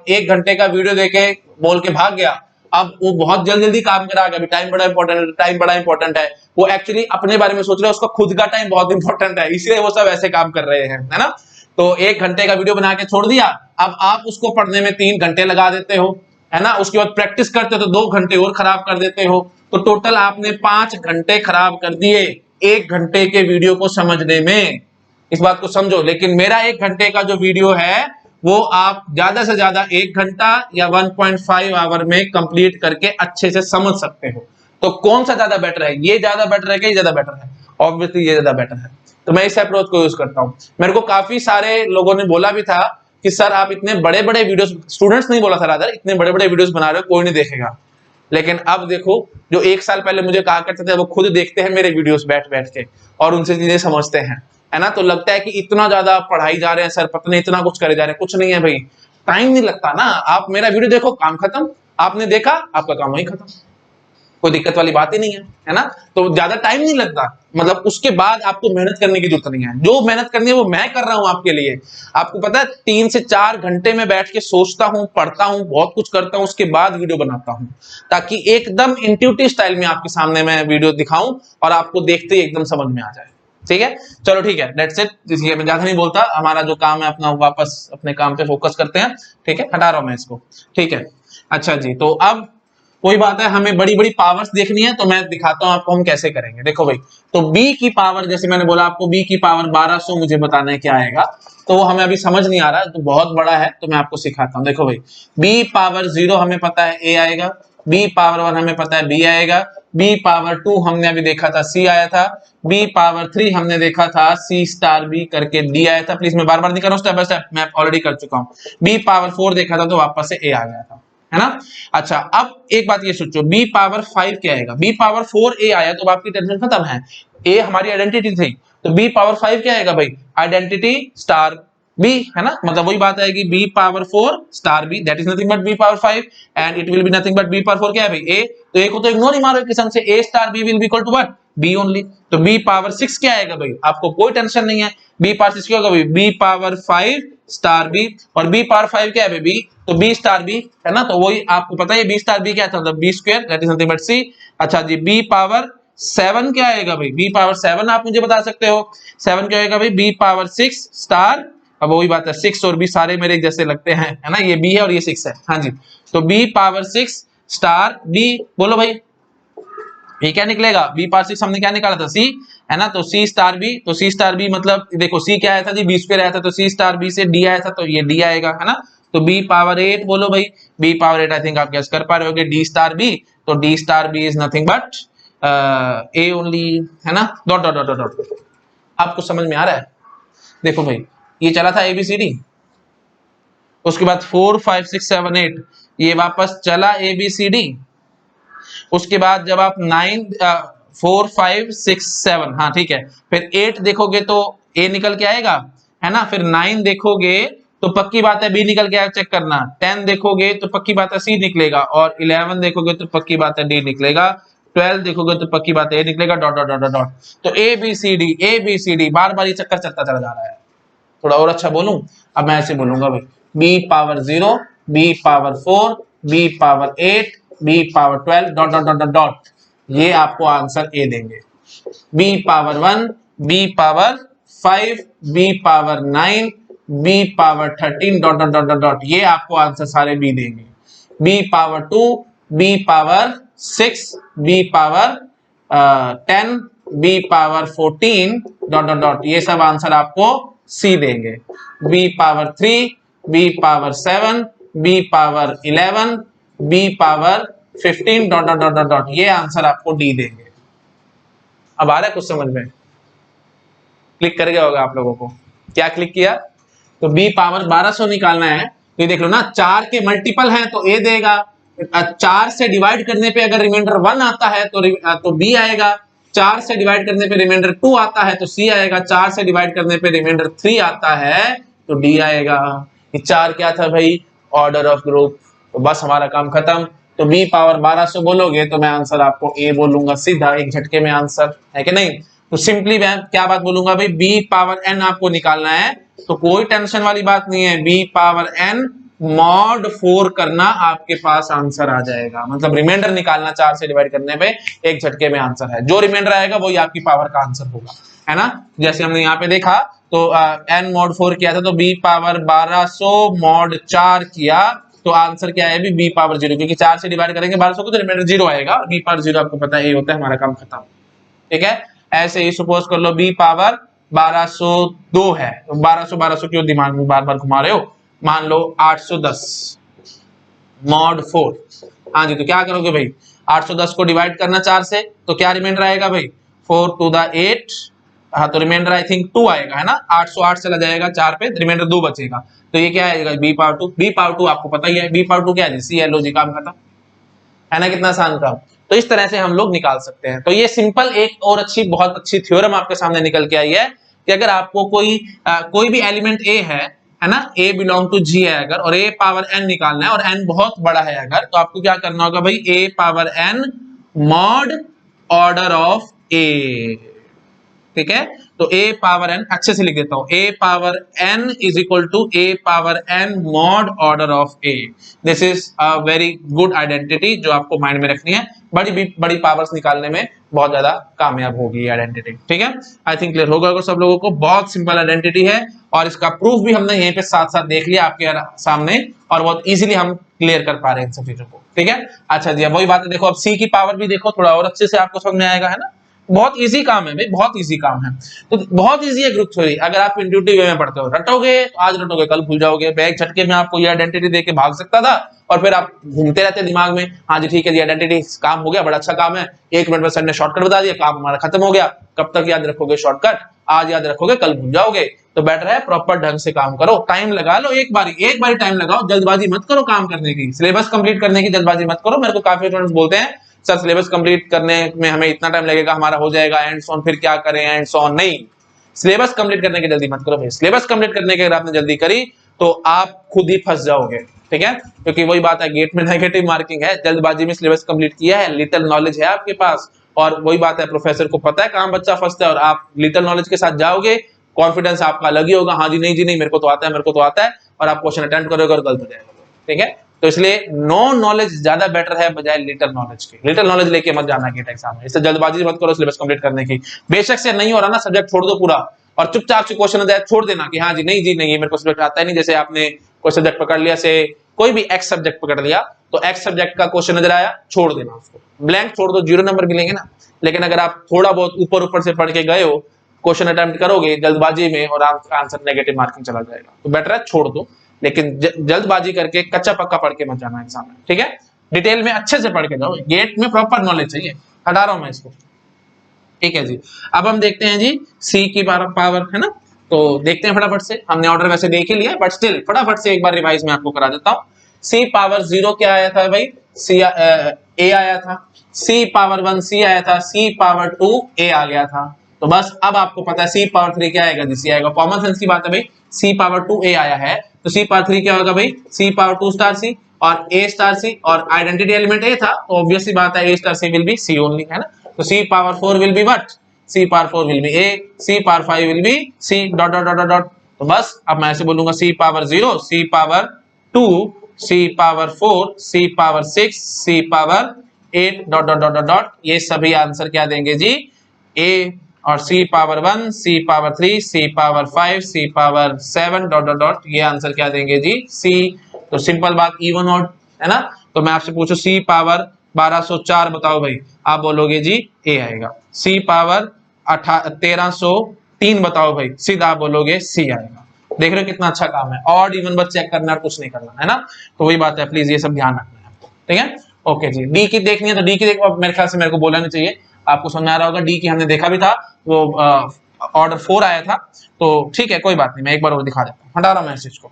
1 घंटे का वीडियो देके बोल के भाग गया, अब वो बहुत जल्दी जल्दी काम करा गया, टाइम बड़ा इंपॉर्टेंट है, टाइम बड़ा इंपॉर्टेंट है। वो एक्चुअली अपने बारे में सोच रहे हैं, उसका खुद का टाइम बहुत इंपॉर्टेंट है, इसलिए वो सब ऐसे काम कर रहे हैं, है ना। तो 1 घंटे का वीडियो बना के छोड़ दिया, अब आप उसको पढ़ने में 3 घंटे लगा देते हो, है ना। उसके बाद प्रैक्टिस करते हो तो 2 घंटे और खराब कर देते हो, तो टोटल आपने 5 घंटे खराब कर दिए 1 घंटे के वीडियो को समझने में। इस बात को समझो। लेकिन मेरा 1 घंटे का जो वीडियो है वो आप ज्यादा से ज्यादा 1 घंटा या 1.5 आवर में कंप्लीट करके अच्छे से समझ सकते हो। तो कौन सा ज्यादा बेटर है, ये ज्यादा बेटर है कि ये ज्यादा बेटर है? ऑब्वियसली ये ज्यादा बेटर है। तो मैं इस अप्रोच को यूज करता हूं। मेरे को काफी सारे लोगों ने बोला भी था कि सर आप इतने बड़े बड़े वीडियोस, स्टूडेंट्स नहीं बोला था रादर, इतने बड़े बड़े वीडियोस बना रहे हो, कोई नहीं देखेगा। लेकिन अब देखो, जो 1 साल पहले मुझे कहा करते थे वो खुद देखते हैं मेरे वीडियोस बैठ बैठ के और उनसे चीजें समझते हैं, है ना। तो लगता है कि इतना ज्यादा पढ़ाई जा रहे हैं सर, पता नहीं इतना कुछ करे जा रहे हैं, कुछ नहीं है भाई, टाइम नहीं लगता ना। आप मेरा वीडियो देखो, काम खत्म, आपने देखा, आपका काम वही खत्म, कोई दिक्कत वाली बात ही नहीं है ना। तो ज्यादा टाइम नहीं लगता, मतलब उसके बाद आपको मेहनत करने की जरूरत नहीं है। जो मेहनत करनी है वो मैं कर रहा हूं आपके लिए। आपको पता है 3 से 4 घंटे में बैठ के सोचता हूं, पढ़ता हूं, बहुत कुछ करता हूं, उसके बाद वीडियो बनाता हूं, ताकि एकदम इंट्यूटिव स्टाइल में आपके सामने मैं वीडियो दिखाऊं और आपको देखते ही एकदम समझ में आ जाए। ठीक है, चलो ठीक है, दैट्स इट। इसलिए मैं ज्यादा नहीं बोलता, हमारा जो काम है अपना वापस अपने काम पे फोकस करते हैं। ठीक है, हटा रहा हूं मैं इसको। ठीक है, अच्छा जी, तो अब कोई बात है, हमें बड़ी बड़ी पावर्स देखनी है, तो मैं दिखाता हूं आपको हम कैसे करेंगे। देखो भाई, तो b की पावर, जैसे मैंने बोला आपको b की पावर 1200 मुझे बताना है क्या आएगा, तो वो हमें अभी समझ नहीं आ रहा, तो बहुत बड़ा है, तो मैं आपको सिखाता हूं। देखो भाई, b पावर 0 हमें पता है a आएगा, b पावर 1 हमें पता है b आएगा, b पावर 2 हमने अभी देखा था c आया था, b पावर 3 हमने देखा था c स्टार b करके d आया था। प्लीज मैं बार बार नहीं कर रहा हूं, स्टेप बाय स्टेप, मैं ऑलरेडी कर चुका हूं। b पावर 4 देखा था तो वापस से a आ गया था, है ना। अच्छा, अब एक बात ये सोचो, b पावर 5 क्या आएगा, b पावर 4 a आया तो आपकी टेंशन खत्म है, a हमारी आइडेंटिटी थी, तो b पावर 5 क्या आएगा भाई, आइडेंटिटी स्टार b, है ना, मतलब वही बात आएगी, b power 4 star b, that is nothing but b power 5 and it will be nothing but b power 4 क्या है भाई, a, तो a को तो इग्नोर ही मारो एक किस्म से, a star b will be equal to what, b only. तो b पावर 6 क्या आएगा भाई, आपको कोई टेंशन नहीं है, b पावर 6 क्या होगा भाई, b पावर 5 स्टार b, और b पावर 5 क्या है बेबी, तो b स्टार b, है ना, तो वही आपको पता है b स्टार b क्या था, मतलब b square that is nothing but c। अच्छा जी, b पावर 7 क्या आएगा भाई, b पावर 7 आप मुझे बता सकते हो, 7 क्या आएगा भाई, b पावर 6 स्टार, अब वही बात है 6 और b सारे मेरे जैसे लगते हैं, है ना, ये b है और ये 6 है, हाँ जी, तो b पावर 6 स्टार b, बोलो भाई ये क्या निकलेगा, b पावर 6 हमने क्या निकाला था c, है ना, तो c स्टार b, तो c स्टार b मतलब देखो c क्या आया था जी, b स्क्वायर आया था, तो c स्टार b से d आया था, तो ये d आएगा, है ना, तो b पावर 8 बोलो भाई, b पावर 8 आई थिंक आप गेस कर पा रहे होगे, d स्टार b, तो d star b is nothing but a only, है ना, डॉट डॉट डॉट डॉट। आपको समझ में आ रहा है, देखो भाई ये चला था ABCD, उसके बाद 4 5 6 7 8 ये वापस चला ABCD, उसके बाद जब आप 4 5 6 7, हाँ ठीक है, फिर 8 देखोगे तो A निकल के आएगा, है ना, फिर 9 देखोगे तो पक्की बात है B निकल के आएगा, चेक करना, 10 देखोगे तो पक्की बात है C निकलेगा, और 11 देखोगे तो पक्की बात है D निकलेगा, 12 देखोगे तो पक्की बात है A निकलेगा, डॉट डॉट डॉट डॉट। तो ABCD बार बार ये चक्कर चलता चला जा रहा है। थोड़ा और अच्छा बोलूं, अब मैं ऐसे बोलूंगा भाई, b power 0, b power 4, b power 8, b power 12 dot dot dot dot, ये आपको आंसर ए देंगे। b power 1, b power 5, b power 9, b power 13 dot dot dot dot, ये आपको आंसर सारे b देंगे। b power 2, b power 6, b power 10, b power 14 dot dot dot, ये सब answer आपको सी देंगे। b power 3, b power 7, b power 11, b power 15 dot dot dot dot, ये answer आपको डी देंगे। अब आ रहा है कुछ समझ में, क्लिक कर गया होगा आप लोगों को, क्या क्लिक किया, तो b पावर 1200 निकालना है, तो ये देख लो ना, 4 के मल्टीपल हैं तो a देगा, 4 से डिवाइड करने पे अगर रिमाइंडर 1 आता है तो b आएगा, 4 से डिवाइड करने पे रिमाइंडर 2 आता है तो c आएगा, 4 से डिवाइड करने पे रिमाइंडर 3 आता है तो d आएगा। ये 4 क्या था भाई, ऑर्डर ऑफ ग्रुप, तो बस हमारा काम खत्म। तो b पावर 1200 बोलोगे तो मैं आंसर आपको a बोलूंगा, सीधा एक झटके में आंसर, है कि नहीं। तो सिंपली मैं क्या बात बोलूंगा भाई, b पावर n आपको निकालना है, तो कोई टेंशन वाली बात नहीं है, b पावर n मॉड 4 करना, आपके पास आंसर आ जाएगा, मतलब रिमाइंडर निकालना, 4 से डिवाइड करने पे एक झटके में आंसर है, जो रिमाइंडर आएगा वही आपकी पावर का आंसर होगा, है ना। जैसे हमने यहाँ पे देखा तो n मॉड 4 किया था, तो b पावर 1200 मॉड 4 किया, तो आंसर क्या है भी b पावर 0, क्योंकि 4 से डिवाइड करेंगे 1200 को तो रिमाइंडर 0 आएगा, b पावर 0 आपको पता है ये होता है, हमारा काम खत्म, ठीक है। ऐसे ही सपोज कर लो b पावर 1202 है, तो 1200 क्यों दिमाग में बार बार घुमा रहे हो, मान लो 810 मॉड 4, हाँ जी, तो क्या करोगे भाई, 810 को डिवाइड करना 4 से, तो क्या रिमाइंडर आएगा भाई, 4 टू द 8, हाँ तो रिमाइंडर आई थिंक 2 आएगा, है ना, 808 चला जाएगा 4 पे, रिमाइंडर 2 बचेगा, तो ये क्या आएगा b पावर 2, b पावर 2 आपको पता ही है, b पावर 2 क्या है, सी है, लॉजिक काम खत्म, है ना, कितना आसान काम। तो इस तरह से हम लोग निकाल सकते हैं। तो ये सिंपल एक और बहुत अच्छी थ्योरम आपके सामने निकल के आई है कि अगर आपको कोई भी एलिमेंट a है ना, a बिलोंग टू g है अगर, और a पावर n निकालना है और n बहुत बड़ा है अगर, तो आपको क्या करना होगा भाई, a power n mod order of a, ठीक है। तो a पावर n अच्छे से लिख देता हूं, a power n is equal to a power n mod order of a। This is a very good identity जो आपको माइंड में रखनी है। बड़ी पावर्स निकालने में बहुत ज्यादा कामयाब होगी आइडेंटिटी। ठीक है, आई थिंक क्लियर होगा सब लोगों को। बहुत सिंपल आइडेंटिटी है और इसका प्रूफ भी हमने यहीं पे साथ साथ देख लिया आपके सामने और बहुत इजीली हम क्लियर कर पा रहे हैं इन सब चीजों को। ठीक है, अच्छा जी, अब वही बात है, देखो अब सी की पावर भी देखो थोड़ा और अच्छे से आपको समझ में आएगा, है ना। बहुत इजी काम है भाई, बहुत इजी काम है। तो बहुत इजी है ग्रुप थ्योरी, अगर आप इंट्यूटिव वे में पढ़ते हो, रटोगे तो आज रटोगे कल भूल जाओगे। बैग झटके में आपको ये आइडेंटिटी देके भाग सकता था और फिर आप घूमते रहते दिमाग में, हाँ जी ठीक है जी आइडेंटिटी काम हो गया, बड़ा अच्छा काम है, 1 मिनट में सर ने शॉर्टकट बता दिया, काम हमारा खत्म हो गया। कब तक याद रखोगे शॉर्टकट, आज याद रखोगे कल भूल जाओगे। तो बेटर है प्रॉपर ढंग से काम करो, टाइम लगा लो, एक बारी टाइम लगाओ, जल्दबाजी मत करो काम करने की, सिलेबस कंप्लीट करने की जल्दबाजी मत करो। मेरे को काफी स्टूडेंट्स बोलते हैं सर सिलेबस कंप्लीट करने में हमें इतना टाइम लगेगा, हमारा हो जाएगा एंड सॉन, फिर क्या करें एंड सॉन। नहीं, सिलेबस कंप्लीट करने की जल्दी मत करो भाई। सिलेबस कंप्लीट करने की अगर आपने जल्दी करी तो आप खुद ही फंस जाओगे। ठीक है, क्योंकि वही बात है, गेट में नेगेटिव मार्किंग है, जल्दबाजी में सिलेबस कंप्लीट किया है, लिटिल नॉलेज है आपके पास, और वही बात है प्रोफेसर को पता है कहां बच्चा फंसता है, और आप लिटिल नॉलेज के साथ जाओगे, कॉन्फिडेंस आपका अलग ही होगा, हाँ जी नहीं जी नहीं मेरे को तो आता है, मेरे को तो आता है, और आप क्वेश्चन अटेम्प्ट करोगे और गलत हो जाएगा। ठीक है, तो इसलिए नो नॉलेज ज्यादा बेटर है बजाय लिटिल नॉलेज के। लिटिल नॉलेज लेके मत जाना गेट एग्जाम में, इससे जल्दबाजी मत करो सिलेबस कंप्लीट करने की। बेशक से नहीं हो रहा ना सब्जेक्ट, छोड़ दो पूरा और चुपचाप से क्वेश्चन जाए छोड़ देना कि हाँ जी नहीं जी नहीं, मेरे को सब्जेक्ट आता है नहीं। जैसे आपने कोई सब्जेक्ट पकड़ लिया, से कोई भी एक्स सब्जेक्ट पकड़ लिया, तो एक्स सब्जेक्ट का क्वेश्चन नजर आया, छोड़ देना उसको, ब्लैंक छोड़ दो, 0 नंबर मिलेंगे ना। लेकिन अगर आप थोड़ा बहुत ऊपर ऊपर से पढ़ के गए हो, क्वेश्चन अटेम्प्ट करोगे जल्दबाजी में और आंसर नेगेटिव मार्किंग चला जाएगा, तो बेटर है छोड़ दो। लेकिन जल्दबाजी करके कच्चा पक्का पढ़ के मत जाना एग्जाम में। ठीक है, डिटेल में अच्छे से पढ़ के जाओ, गेट में प्रॉपर नॉलेज चाहिए। हटा रहा हूं मैं इसको। ठीक है जी, अब हम देखते हैं जी सी की पावर, है ना। तो देखते हैं फटाफट से, हमने ऑर्डर वैसे देख ही लिया बट स्टिल फटाफट से एक बार रिवाइज में आपको करा देता हूं। सी पावर 0 क्या आया था भाई, सी ए आया था, सी पावर 1 सी आया था, सी पावर 2 ए आ गया था। तो बस अब आपको पता है सी पावर 3 क्या आएगा, सी आएगा। कॉमन सेंस की बात है भाई, सी पावर 2 ए आया है तो सी पावर 3 क्या होगा भाई, सी पावर 2 स्टार सी और ए स्टार सी, और आइडेंटिटी एलिमेंट ए था तो ऑब्वियसली बात है A star C will be C only, है ना। तो C power 4 will be what, C power 4 will be A, C power 5 will be C dot dot dot dot. तो बस अब मैं ऐसे बोलूंगा C power 0, C power 2, C power 4, C power 6, C power 8 dot dot dot dot. ये सभी answer क्या देंगे जी, ए, और सी पावर 1, सी पावर 3, सी पावर 5, सी पावर 7 डॉट डॉट डॉट, ये आंसर क्या देंगे जी, सी। तो सिंपल बात, इवन ऑड, है ना। तो मैं आपसे पूछूं सी पावर 1204 बताओ भाई, आप बोलोगे जी ए आएगा। सी पावर 1303 बताओ भाई, सीधा आप बोलोगे सी आएगा। देख रहे हो कितना अच्छा काम है, ऑड इवन बस चेक करना और कुछ नहीं करना, है ना। तो वही बात है, प्लीज ये सब ध्यान रखना है आपको। ठीक है, ओके जी। डी की देखनी है तो डी की देखो, मेरे ख्याल से मेरे को बोलना नहीं चाहिए, आपको समझ में आ रहा होगा। डी की हमने देखा भी था, वो ऑर्डर 4 आया था, तो ठीक है कोई बात नहीं, मैं एक बार और दिखा देता हूँ, हटा रहा हूं मैं इस चीज को।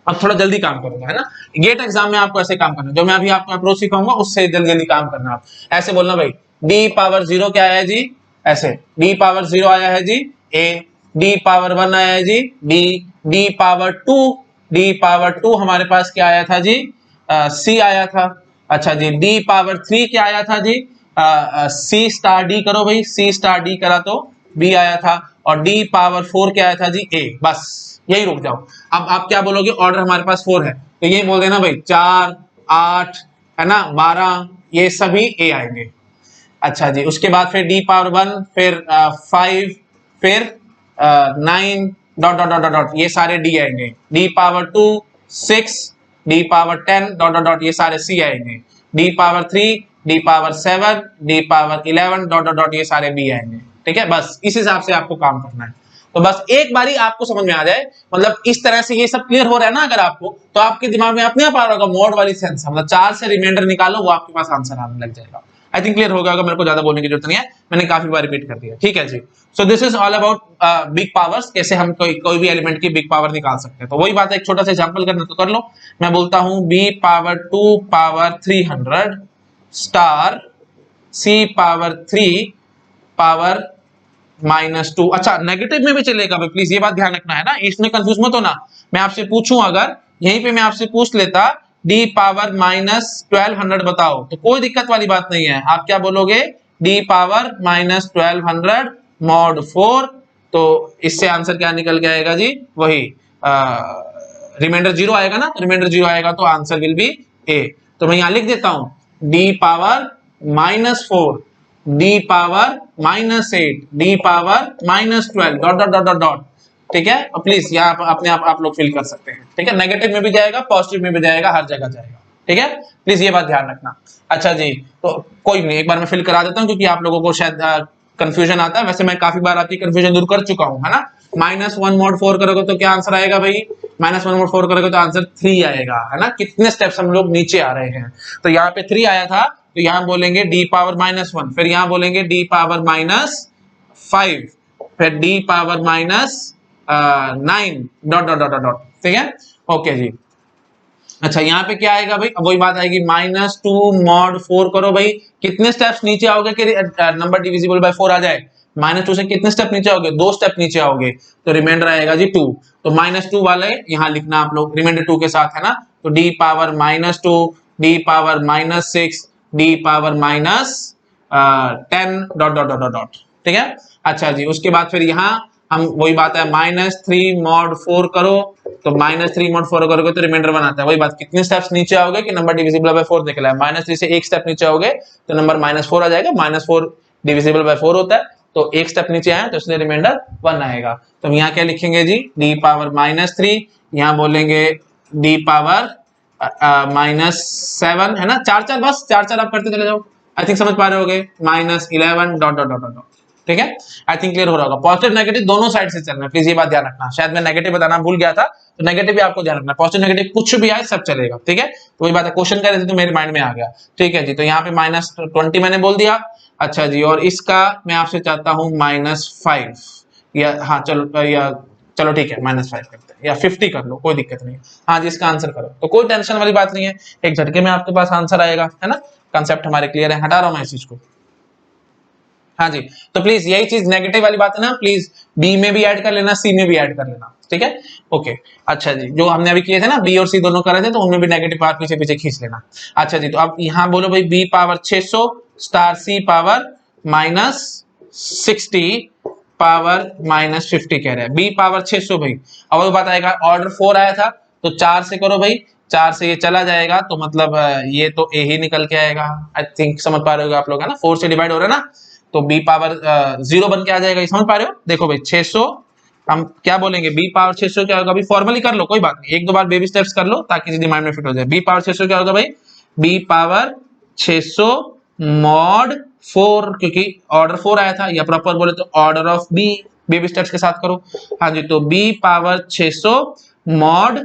अब थोड़ा जल्दी काम करूंगा, है ना। गेट एग्जाम में आपको ऐसे काम करना, जो मैं अभी आपको अप्रोच सिखाऊंगा उससे जल्दी जल्दी काम करना। आप ऐसे बोलना भाई, डी पावर 0 क्या आया है जी, ऐसे डी पावर 0 आया है जी ए, डी पावर 1 आया है जी b, d power 2, d power 2 हमारे पास क्या आया था जी, सी आया था। अच्छा जी, डी पावर 3 क्या आया था जी, सी स्टार डी करो भाई, सी स्टार डी करा तो बी आया था, और डी पावर 4 क्या आया था जी ए। बस यही रुक जाओ। अब आप क्या बोलोगे, ऑर्डर हमारे पास 4 है तो ये बोल देना भाई 4, 8, है ना, 12, ये सभी ए आएंगे। अच्छा जी, उसके बाद फिर डी पावर 1, फिर 5, फिर 9 डॉट डॉट डॉट डॉट, ये सारे डी आएंगे। D power 2, 6, D power 10 dot dot dot, ये सारे सी आएंगे। D power 3, D power 7, D power 11 dot dot dot, ये सारे बी आएंगे। ठीक है, बस इस हिसाब से आपको काम करना है। तो बस एक बारी आपको समझ में आ जाए, मतलब इस तरह से ये सब क्लियर हो रहा है ना अगर आपको, तो आपके दिमाग में अपने आप आ रहा होगा मोड वाली सेंस, मतलब 4 से रिमाइंडर निकालो, वो आपके पास आंसर आने लग जाएगा। आई थिंक क्लियर हो गया होगा, मेरे को ज्यादा बोलने की जरूरत नहीं है, मैंने काफी बार रिपीट कर दिया। ठीक है जी, so this is all about big powers, कैसे हम कोई भी एलिमेंट की बिग पावर निकाल सकते हैं। तो वही बात है, एक छोटा सा एग्जांपल करना तो कर लो। मैं बोलता हूं B power 2 power 300 star c power 3 power -2। अच्छा, नेगेटिव में भी चलेगा भाई, प्लीज ये बात ध्यान रखना है ना, इसमें कंफ्यूज मत होना। मैं आपसे पूछूं, अगर यहीं पे मैं आपसे पूछ लेता डी पावर -1200 बताओ, तो कोई दिक्कत वाली बात नहीं है। आप क्या बोलोगे, डी पावर -1200 मॉड 4, तो इससे आंसर क्या निकल के आएगा जी, वही रिमाइंडर 0 आएगा ना, रिमाइंडर 0 आएगा तो आंसर विल बी ए। तो मैं यहां लिख देता हूं D power -4 D power -8 D power -12 dot dot dot dot dot. ठीक है, प्लीज यहाँ अपने आप लोग फिल कर सकते हैं। ठीक है, नेगेटिव में भी जाएगा, पॉजिटिव में भी जाएगा, हर जगह जाएगा। ठीक है, प्लीज ये बात ध्यान रखना। अच्छा जी, तो कोई नहीं, एक बार मैं फिल करा देता हूँ क्योंकि आप लोगों को शायद कंफ्यूजन आता है। वैसे मैं काफी बार आपकी कंफ्यूजन दूर कर चुका हूँ, है ना। -1 mod 4 करोगे तो क्या आंसर आएगा भाई? -1 mod 4 करोगे तो आंसर 3 आएगा, है ना। कितने स्टेप्स हम लोग नीचे आ रहे हैं। तो यहाँ पे 3 आया था, तो यहाँ बोलेंगे d पावर -1, फिर यहाँ बोलेंगे d पावर -5, फिर d power -9 dot dot dot dot. ठीक है, ओके जी। अच्छा, यहाँ पे क्या आएगा भाई? अब वही बात आएगी, -2 mod 4 करो भाई, कितने स्टेप्स नीचे आओगे कि नंबर डिविजिबल बाय 4 आ जाए? -2 से कितने स्टेप नीचे आओगे? 2 स्टेप नीचे आओगे, तो रिमाइंडर आएगा जी 2। तो -2 वाले यहाँ लिखना आप लोग रिमाइंडर 2 के साथ, है ना। तो d power -2 d power -6 d power -10 dot dot dot dot. ठीक है, अच्छा जी। उसके बाद फिर यहाँ हम वही बात है, -3 mod 4 करो, तो -3 mod 4 करोगे तो रिमाइंडर 1 आता है। वही बात, कितने स्टेप्स नीचे आओगे कि नंबर डिविजिबल बाय 4 निकला है? -3 से एक स्टेप नीचे आओगे तो नंबर -4 आ जाएगा। -4 डिविजिबल बाय 4 होता है, तो एक स्टेप नीचे आए तो इसलिए रिमाइंडर 1 आएगा। तो हम यहाँ क्या लिखेंगे जी? d पावर -3, यहाँ बोलेंगे d पावर -7, है ना। 4 बस 4 आप करते चले जाओ। आई थिंक समझ पा रहे होगे। -11 डॉट डॉट डॉट डॉट। ठीक है, आई थिंक क्लियर हो रहा होगा। पॉजिटिव नेगेटिव दोनों साइड से चलना है, प्लीज ये बात ध्यान रखना। शायद मैं नेगेटिव बताना भूल गया था, तो नेगेटिव भी आपको ध्यान रखना। पॉजिटिव नेगेटिव कुछ भी आए सब चलेगा। ठीक है, तो वही बात है, क्वेश्चन कर रहे थे तो मेरे माइंड में आ गया। ठीक है जी, तो यहाँ पे -20 मैंने बोल दिया। अच्छा जी, और इसका मैं आपसे चाहता हूँ -5, या हाँ चलो, या चलो ठीक है -5 करते हैं, या 50 कर लो, कोई दिक्कत नहीं। हाँ जी, इसका आंसर करो, तो कोई टेंशन वाली बात नहीं है, एक झटके में आपके पास आंसर आएगा, है ना। कंसेप्ट हमारे क्लियर है, हटा रहा हूं मैं इस चीज को। हाँ जी, तो प्लीज यही चीज नेगेटिव वाली बात है ना, प्लीज बी में भी ऐड कर लेना, सी में भी ऐड कर लेना। ठीक है, ओके। अच्छा जी, जो हमने अभी किए थे ना, बी और सी दोनों कर रहे थे, तो उनमें भी नेगेटिव पावर पीछे पीछे खींच लेना। अच्छा जी, तो अब यहाँ बोलो भाई, B power 600 star c power -60 power -50 कह रहे हैं। बी पावर 600 भाई, अब वो बात आएगा, ऑर्डर 4 आया था तो 4 से करो भाई, 4 से ये चला जाएगा, तो मतलब ये तो ए ही निकल के आएगा। आई थिंक समझ पा रहे हो आप लोग, है ना। 4 से डिवाइड हो रहा है ना, तो बी पावर 0 बन के आ जाएगा, ये समझ पा रहे हो। देखो भाई 600, हम क्या बोलेंगे, बी पावर 600 क्या होगा? अभी फॉर्मली कर लो, कोई बात नहीं, एक दो बार बेबी स्टेप्स कर लो ताकि सीधी माइंड में फिट हो जाए। बी पावर 600 क्या होगा भाई? बी पावर 600 मॉड 4, क्योंकि ऑर्डर 4 आया था, या प्रॉपर बोले तो order of b, baby steps के साथ करो। हाँ जी, तो बी पावर 600 मॉड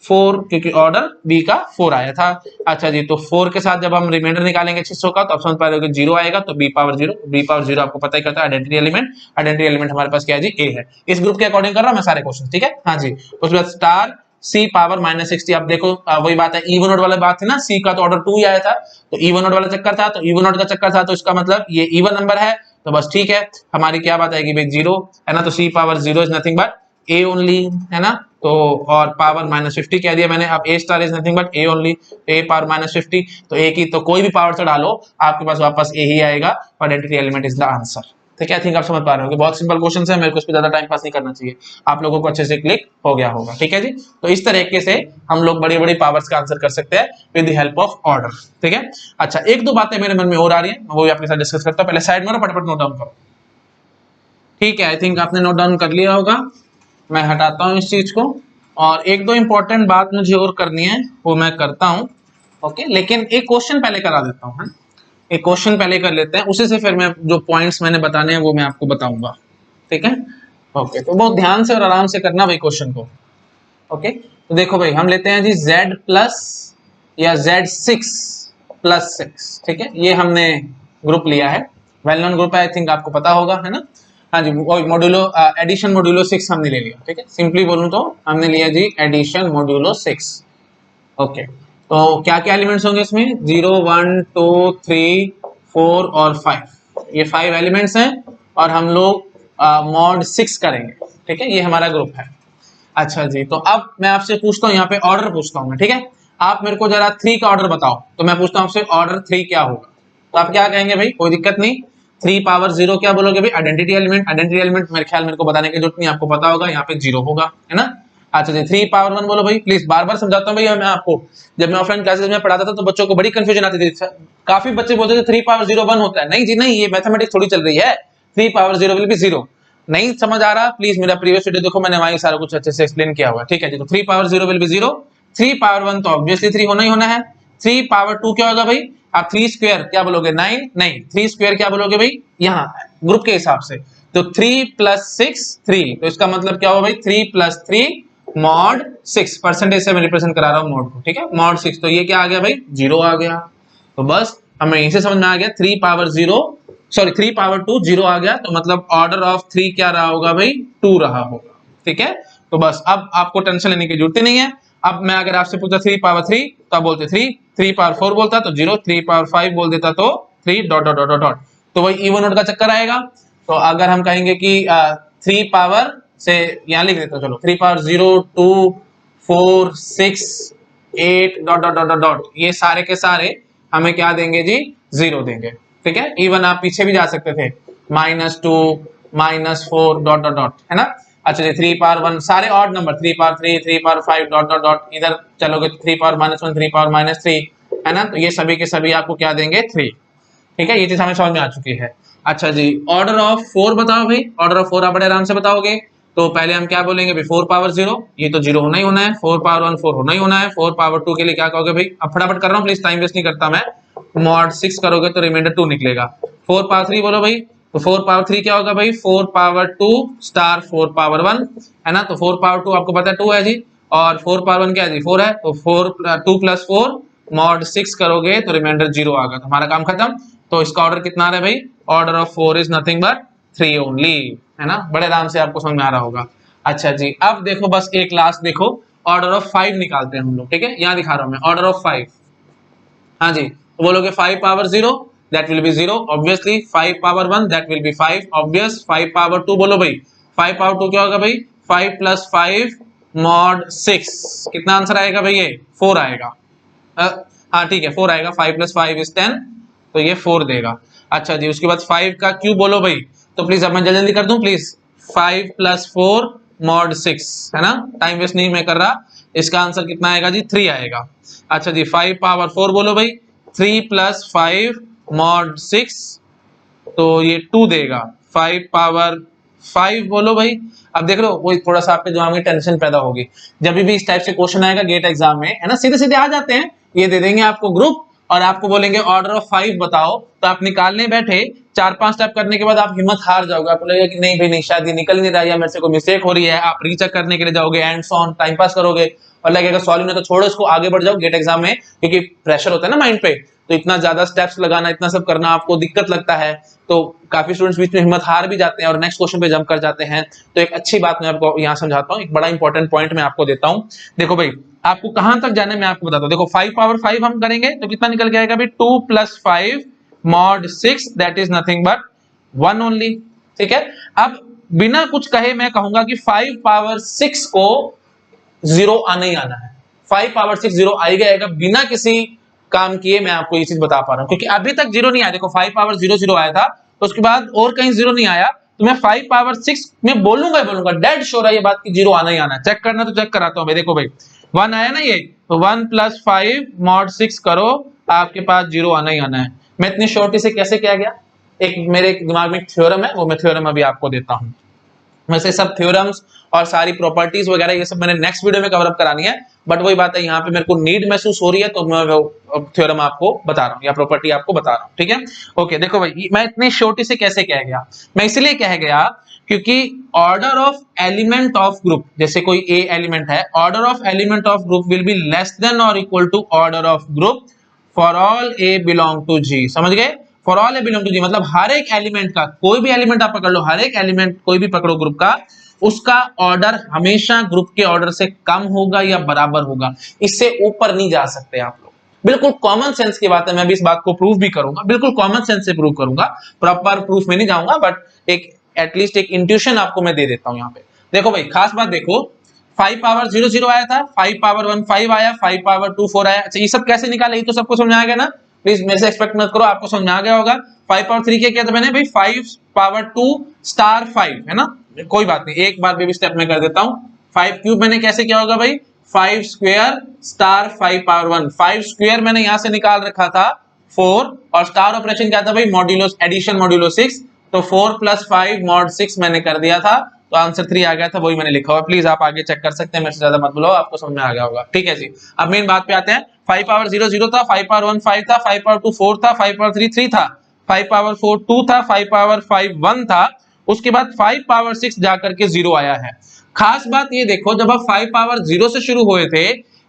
4, क्योंकि ऑर्डर बी का 4 आया था। अच्छा जी, तो 4 के साथ जब हम रिमाइंडर निकालेंगे 600 का, तो आप समझ पा रहे हो कि 0 आएगा, तो बी पावर 0। बी पावर 0 आपको पता ही करता है आइडेंटिटी एलिमेंट। आइडेंटिटी एलिमेंट हमारे पास क्या है जी? ए है। इस ग्रुप के अकॉर्डिंग कर रहा हूं मैं सारे क्वेश्चन। ठीक है, हाँ जी। उसके बाद स्टार सी पावर -60, आप देखो वही बात है, इवन ऑड वाला बात थी ना, सी का तो ऑर्डर 2 ही आया था, तो इवन ऑड वाला चक्कर था, तो इवन ऑड का चक्कर था, तो इसका मतलब ये इवन नंबर है, तो बस ठीक है। हमारी क्या बात आएगी भाई? 0, है ना। तो C power 0 is nothing but A only, है ना। तो और पावर -50 कह दिया मैंने। अब A star is nothing but A only, A power -50, तो ए की तो कोई भी पावर से डालो, आपके पास वापस ए ही आएगा, और identity element is the answer. ठीक है, आई थिंक आप समझ पा रहे हो, बहुत सिंपल क्वेश्चन है, मेरे को इस पे ज्यादा टाइम पास नहीं करना चाहिए, आप लोगों को अच्छे से क्लिक हो गया होगा। ठीक है जी, तो इस तरीके से हम लोग बड़ी बड़ी पावर्स का आंसर कर सकते हैं with the help of order. ठीक है, अच्छा एक दो बातें मेरे मन में और आ रही है, वो भी आपके साथ डिस्कस करता हूं। पहले साइड में फटाफट नोट डाउन करो। ठीक है, आई थिंक आपने नोट डाउन कर लिया होगा। मैं हटाता हूं इस चीज को, और एक दो इंपॉर्टेंट बात मुझे और करनी है, वो मैं करता हूं। ओके, लेकिन एक क्वेश्चन पहले करा देता हूं, है। एक क्वेश्चन पहले कर लेते हैं, उसी से फिर मैं जो पॉइंट्स मैंने बताने हैं वो मैं आपको बताऊंगा। ठीक है, ओके। तो बहुत ध्यान से और आराम से करना भाई क्वेश्चन को। ओके, तो देखो भाई, हम लेते हैं जी z प्लस या z6 + 6। ठीक है, ये हमने ग्रुप लिया है, वेल नोन ग्रुप है, आई थिंक आपको पता होगा, है ना। हाँ जी, मॉड्यूलो एडिशन मॉड्यूलो 6 हमने ले लिया। ठीक है, सिंपली बोलूं तो हमने लिया जी एडिशन मॉड्यूलो 6। ओके, तो क्या क्या एलिमेंट्स होंगे इसमें? 0 1 2 3 4 और 5, ये 5 एलिमेंट्स हैं, और हम लोग मॉड 6 करेंगे। ठीक है, ये हमारा ग्रुप है। अच्छा जी, तो अब मैं आपसे पूछता हूँ, यहाँ पे ऑर्डर पूछता हूँ मैं। ठीक है, आप मेरे को जरा 3 का ऑर्डर बताओ, तो मैं पूछता हूँ आपसे ऑर्डर 3 क्या होगा, तो आप क्या कहेंगे भाई? कोई दिक्कत नहीं, 3 पावर 0 क्या बोलोगे भाई? Identity element. आइडेंटिटी एलिमेंट मेरे ख्याल मेरे को बताने की जरूरत नहीं, आपको पता होगा, यहाँ पे 0 होगा, है ना। अच्छा जी 3 पावर 1 बोलो भाई, प्लीज बार बार समझाता हूँ भैया मैं आपको। जब मैं ऑफलाइन क्लासेस में पढ़ाता था तो बच्चों को बड़ी कंफ्यूजन आती थी, काफी बच्चे बोलते थे 3 पावर 0 1 होता है। नहीं जी नहीं, ये मैथमेटिक्स थोड़ी चल रही है, 3 पावर 0 विल बी 0। नहीं समझ आ रहा, प्लीज मेरा प्रीवियस वीडियो देखो, मैंने वहीं सारा कुछ अच्छे से एक्सप्लेन किया हुआ है, ठीक है जी। तो 3 पावर 0 विल बी 0, 3 पावर 1 तो ऑब्वियसली 3 होना ही होना है। 3 पावर 2 क्या होगा भाई, आप 3 स्क्वायर क्या बोलोगे 9, नहीं 3 स्क्वायर क्या बोलोगे भाई यहाँ ग्रुप के हिसाब से, तो 3 प्लस 6 3, तो इसका मतलब क्या होगा भाई 3 प्लस 3 मॉड 6, परसेंटेज से मैं रिप्रेजेंट करा रहा हूँ मॉड को, ठीक है मॉड 6, तो ये क्या आ गया भाई 0 आ गया। तो बस हमें इसे समझ में आ गया 3 पावर 0 सॉरी 3 पावर 2 0 आ गया, तो मतलब ऑर्डर ऑफ 3 क्या रहा होगा भाई 2 रहा होगा, ठीक है। तो बस अब आपको टेंशन लेने की जरूरत ही नहीं है। अब मैं अगर आपसे पूछता 3 पावर 3 तो आप बोलते 3, 3 पावर 4 बोलता तो 0, 3 पावर 5 बोल देता तो 3 डॉट डॉट डॉट डॉट, तो वही इवन ऑड का चक्कर आएगा। तो अगर हम कहेंगे कि 3 पावर से यहाँ लिख देता हूँ, चलो 3 power 0 2 4 6 8 dot dot dot dot, ये सारे के सारे हमें क्या देंगे जी 0 देंगे, ठीक है। इवन आप पीछे भी जा सकते थे, -2 -4 डॉट डॉट डॉट, है ना। अच्छा जी 3 पावर 1 सारे odd number, 3 power 3 3 power 5 dot dot dot, इधर चलोगे 3 पावर -1 3 पावर -3, है ना। तो ये सभी के सभी आपको क्या देंगे 3, ठीक है। ये चीज हमें समझ में आ चुकी है। अच्छा जी ऑर्डर ऑफ 4 बताओ भाई, ऑर्डर ऑफ 4 आप बड़े आराम से बताओगे। तो पहले हम क्या बोलेंगे भाई 4 पावर 0, ये तो 0 होना ही होना है, 4 पावर 1 4 होना ही होना है, 4 पावर 2 के लिए क्या कहोगे भाई, अब फटाफट कर रहा हूँ प्लीज, टाइम वेस्ट नहीं करता मैं, मॉड 6 करोगे तो रिमाइंडर 2 निकलेगा। 4 पावर 3 बोलो भाई, तो 4 पावर 3 क्या होगा भाई 4 पावर 2 स्टार 4 पावर 1, है ना। तो 4 पावर 2 आपको पता है 2 है जी, और 4 पावर 1 क्या है जी 4 है, तो 4 2 प्लस 4 मॉड 6 करोगे तो रिमाइंडर 0 आएगा, तो हमारा काम खत्म। तो इसका ऑर्डर कितना आ रहा है भाई, order of 4 is nothing but 3 only, है ना। बड़े आराम से आपको समझ में आ रहा होगा। अच्छा जी अब देखो बस एक लास्ट देखो, ऑर्डर ऑफ 5 निकालते हैं हम लोग, ठीक है। यहाँ दिखा रहा हूं मैं ऑर्डर ऑफ 5, हाँ जी। तो बोलोगे 5 power 0 that will B 0 obviously, 5 power 1 that will B 5 obvious, 5 power 2 बोलो भाई, 5 पावर 2 क्या होगा भाई 5 प्लस 5 मॉड 6, कितना आंसर आएगा भाई ये 4 आएगा। हाँ ठीक है 4 आएगा, 5 प्लस 5 इज 10, तो ये 4 देगा। अच्छा जी उसके बाद 5 का क्यूब बोलो भाई, तो प्लीज अब मैं जल्दी जल्दी कर दूं प्लीज, 5 प्लस 4 मॉड 6, है ना, टाइम वेस्ट नहीं मैं कर रहा। इसका आंसर कितना आएगा जी 3 आएगा। अच्छा जी 5 पावर 4 बोलो भाई, 3 प्लस 5 मॉड 6, तो ये 2 देगा। 5 पावर 5 बोलो भाई, अब देख लो वही थोड़ा सा आपके दिमाग में टेंशन पैदा होगी, जब भी इस टाइप से क्वेश्चन आएगा गेट एग्जाम में, है ना, सीधे सीधे आ जाते हैं, ये दे देंगे आपको ग्रुप और आपको बोलेंगे ऑर्डर ऑफ 5 बताओ, तो आप निकालने बैठे 4-5 स्टेप करने के बाद आप हिम्मत हार जाओगे, आपको लगेगा कि नहीं भाई नहीं शायद ये निकल नहीं रहा है, मेरे से कोई मिस्टेक हो रही है, आप रीचेक करने के लिए जाओगे, एंड ऑन टाइम पास करोगे और लगेगा सॉल्व नहीं तो छोड़ो इसको, आगे बढ़ जाओ गेट एग्जाम में, क्योंकि प्रेशर होता है ना माइंड पे, तो इतना ज्यादा स्टेप्स लगाना इतना सब करना आपको दिक्कत लगता है, तो काफी स्टूडेंट्स बीच में हिम्मत हार भी जाते हैं और नेक्स्ट क्वेश्चन पे जंप कर जाते हैं। तो एक अच्छी बात मैं आपको यहाँ समझाता हूँ, एक बड़ा इंपॉर्टेंट पॉइंट मैं आपको देता हूँ। देखो भाई आपको कहां तक जाने मैं आपको बताता हूँ, देखो 5 पावर 5 हम करेंगे तो कितना निकल के आएगा भाई 2 plus 5 mod 6 that is nothing but 1 only, ठीक है। अब बिना कुछ कहे मैं कहूंगा कि 5 पावर 6 को 0 आना ही आना है, 5 पावर 6 0 आएगा आएगा बिना किसी काम किए, मैं आपको ये चीज बता पा रहा हूं, क्योंकि अभी तक 0 नहीं आया। देखो 5 पावर 0 0 आया था, तो उसके बाद और कहीं 0 नहीं आया, तो मैं 5 पावर 6 में बोलूंगा ही बोलूंगा, डेड श्योर है ये बात कि 0 आना ही आना है। चेक करना तो चेक कराता हूं भाई, देखो भाई 1 आया ना ये, तो 1 प्लस 5 मॉड 6 करो, आपके पास 0 आना ही आना है। मैं इतनी श्योरिटी से कैसे किया गया, एक मेरे दिमाग में थ्योरम है, वो मैं थ्योरम अभी आपको देता हूं। वैसे सब थ्योरम्स और सारी प्रॉपर्टीज वगैरह ये सब मैंने नेक्स्ट वीडियो में कवर अप करानी है, बट वही बात है यहाँ पे मेरे को नीड महसूस हो रही है तो मैं थ्योरम आपको बता रहा हूँ या प्रॉपर्टी आपको बता रहा हूँ, ठीक है। ओके देखो भाई मैं इतनी श्योरिटी से कैसे कह गया, मैं इसलिए कह गया क्योंकि order of element of group, जैसे कोई ए एलिमेंट है, order of element of group will be less than और equal to order of group for all A belong to G, समझ गए। For all A belong to G मतलब हर एक element का, कोई भी एलिमेंट आप पकड़ लो, हर एक एलिमेंट कोई भी पकड़ो ग्रुप का, उसका ऑर्डर हमेशा ग्रुप के ऑर्डर से कम होगा या बराबर होगा, इससे ऊपर नहीं जा सकते आप लोग। बिल्कुल कॉमन सेंस की बात है, मैं भी इस बात को प्रूव भी करूंगा, बिल्कुल कॉमन सेंस से प्रूव करूंगा, प्रॉपर प्रूफ में नहीं जाऊंगा, बट एक एटलीस्ट एक इंट्यूशन आपको मैं दे देता हूं यहाँ पे। देखो भाई खास बात देखो, 5 पावर 0 0 आया था, 5 पावर 1 5 आया, 5 पावर 2 4 आया। अच्छा ये सब कैसे निकाले, ये तो सबको समझ आ गया ना, प्लीज मेरे से एक्सपेक्ट मत करो, आपको समझ आ गया होगा। 5 पावर 3 क्या किया था मैंने भाई, 5 पावर 2 स्टार 5, है ना, कोई बात नहीं, एक बार बेबी स्टेप में कर देता हूं। 5 क्यूब मैंने कैसे किया होगा भाई, 5 स्क्वायर स्टार 5 पावर 1, 5 स्क्वायर मैंने यहां से निकाल रखा था 4, और स्टार ऑपरेशन क्या था भाई, मॉड्यूलो एडिशन मॉड्यूलो 6, तो 4 + 5 mod 6 मैंने कर दिया था, तो आंसर 3 आ गया था, वही मैंने लिखा हुआ। प्लीज आप आगे चेक कर सकते हैं, मेरे से ज्यादा मत बोलो, आपको समझ में आ गया होगा। ठीक है जी, अब मेन बात पे आते हैं। 5 पावर 0 0 था, 5 पावर 1 5 था, 5 पावर 2 4 था, 5 पावर 3 3 था, 5 पावर 4 2 था, 5 पावर 5 1 था, उसके बाद 5 पावर 6 जाकर के 0 आया है। खास बात ये देखो, जब आप 5 पावर 0 से शुरू हुए थे,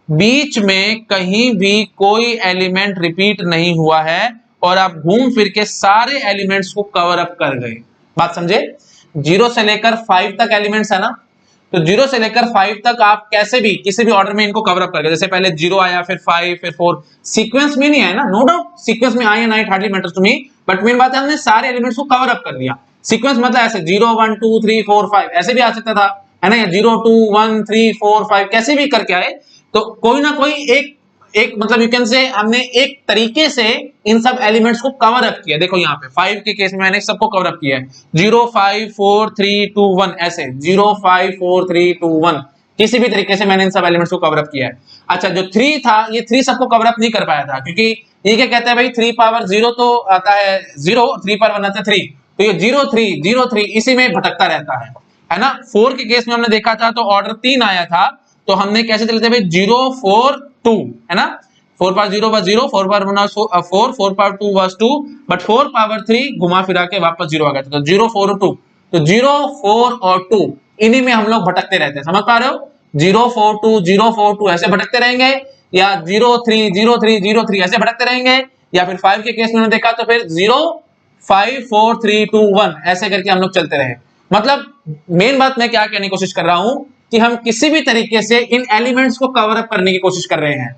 बीच में कहीं भी कोई एलिमेंट रिपीट नहीं हुआ है, और आप घूम फिर के सारे एलिमेंट्स को कवर अप कर गए। बात समझे, 0 से लेकर 5 तक एलिमेंट्स है ना, तो 0 से लेकर 5 तक आप कैसे भी किसी भी ऑर्डर में इनको कवर अप कर गए। जैसे पहले 0 आया, फिर 5, फिर 4, सीक्वेंस में नहीं आया ना, नो डाउट सीक्वेंस में आया ना, it hardly matters to me, but main बात है हमने सारे एलिमेंट्स को कवर अप कर दिया। सीक्वेंस मतलब ऐसे 0 1 2 3 4 5 ऐसे भी आ सकता था, है ना, 0 2 1 3 4 5 कैसे भी करके आए, तो कोई ना कोई एक मतलब यू कैन से हमने एक तरीके से इन सब एलिमेंट्स को कवर अप किया। देखो यहाँ पे 5 के केस में मैंने सबको कवर अप किया है, 0 5 4 3 2 1 ऐसे 0 5 4 3 2 1 किसी भी तरीके से मैंने इन सब एलिमेंट्स को कवर अप किया है। अच्छा, जो 3 था, ये 3 सबको कवर अप नहीं कर पाया था, क्योंकि ये क्या कहते हैं भाई, 3 पावर 0 तो आता है 0, 3 पावर 1 आता है 3, तो ये 0 3 0 3 इसी में भटकता रहता है ना। 4 के केस में हमने देखा था, तो ऑर्डर 3 आया था, तो हमने कैसे चलते भाई 0 4 2, है ना, 4 power 0 was 0, 4 power 1 was 4, 4 power 2 was 2, but 4 power 3 घुमा फिरा के वापस 0 आ गया था, तो 0 4 और 2, तो 0 4 और 2 इन्हीं में हम लोग भटकते रहते हैं, समझ पा रहे हो, 0 4 2 0 4 2 ऐसे भटकते रहेंगे, या 0 3 0 3 0 3 ऐसे भटकते रहेंगे, या फिर 5 के केस में देखा तो फिर 0 5 4 3 2 1 ऐसे करके हम लोग चलते रहे। मतलब मेन बात मैं क्या कहने की कोशिश कर रहा हूं कि हम किसी भी तरीके से इन एलिमेंट्स को कवर अप करने की कोशिश कर रहे हैं।